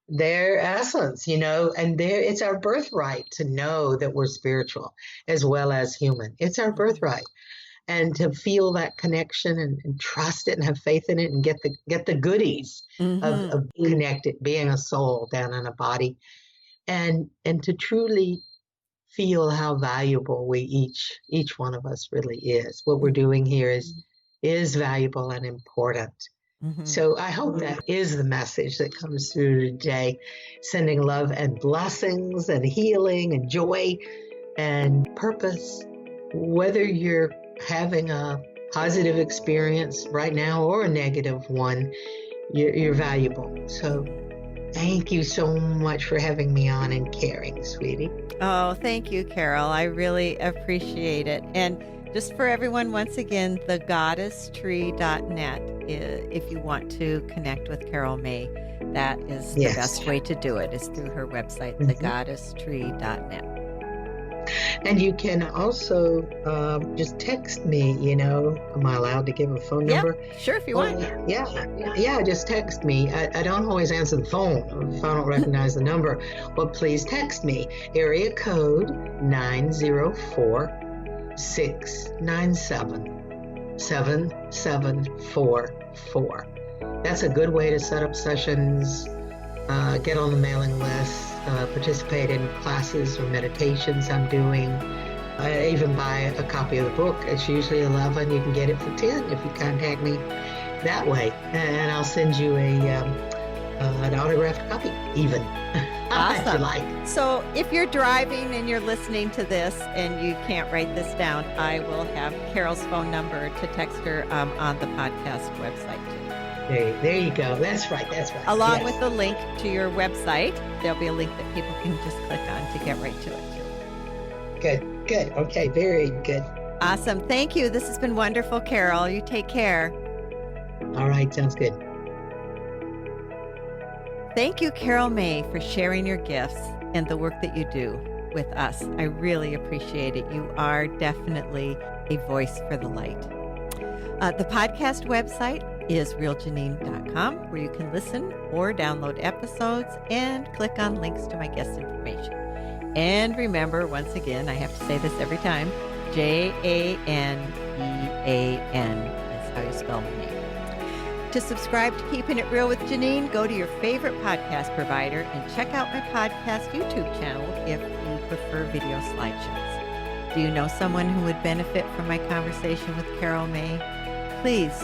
[SPEAKER 2] Their essence, and it's our birthright to know that we're spiritual as well as human. It's our birthright. And to feel that connection and trust it and have faith in it and get the goodies of being connected, being a soul down in a body, and to truly feel how valuable we each one of us really is. What we're doing here is valuable and important. Mm-hmm. So I hope that is the message that comes through today, sending love and blessings and healing and joy and purpose, whether you're having a positive experience right now or a negative one, you're valuable. So thank you so much for having me on and caring, sweetie.
[SPEAKER 1] Oh, thank you, Carol. I really appreciate it. And just for everyone, once again, thegoddesstree.net, if you want to connect with Carol May, that is the best way to do it, is through her website, thegoddesstree.net.
[SPEAKER 2] And you can also just text me, am I allowed to give a phone number?
[SPEAKER 1] Yeah, sure, if you want.
[SPEAKER 2] Yeah, just text me. I don't always answer the phone if I don't recognize the number. Well, please text me. Area code 904-697-7744. That's a good way to set up sessions, get on the mailing list, participate in classes or meditations I'm doing. I even buy a copy of the book. It's usually $11. You can get it for $10 if you contact me that way. And I'll send you an autographed copy even.
[SPEAKER 1] Awesome.
[SPEAKER 2] If you like.
[SPEAKER 1] So if you're driving and you're listening to this and you can't write this down, I will have Carol's phone number to text her on the podcast website too.
[SPEAKER 2] There you go. That's right.
[SPEAKER 1] Along with the link to your website, there'll be a link that people can just click on to get right to it too.
[SPEAKER 2] Good. Okay, very good.
[SPEAKER 1] Awesome. Thank you. This has been wonderful, Carol. You take care.
[SPEAKER 2] All right, sounds good.
[SPEAKER 1] Thank you, Carol May, for sharing your gifts and the work that you do with us. I really appreciate it. You are definitely a voice for the light. The podcast website is realjanine.com, where you can listen or download episodes and click on links to my guest information. And remember, once again, I have to say this every time, Janeean is how you spell my name. To subscribe to Keeping It Real with Janine, go to your favorite podcast provider and check out my podcast YouTube channel if you prefer video slideshows. Do you know someone who would benefit from my conversation with Carol May? Please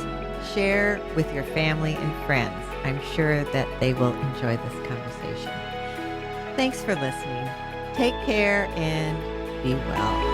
[SPEAKER 1] share with your family and friends. I'm sure that they will enjoy this conversation. Thanks for listening. Take care and be well.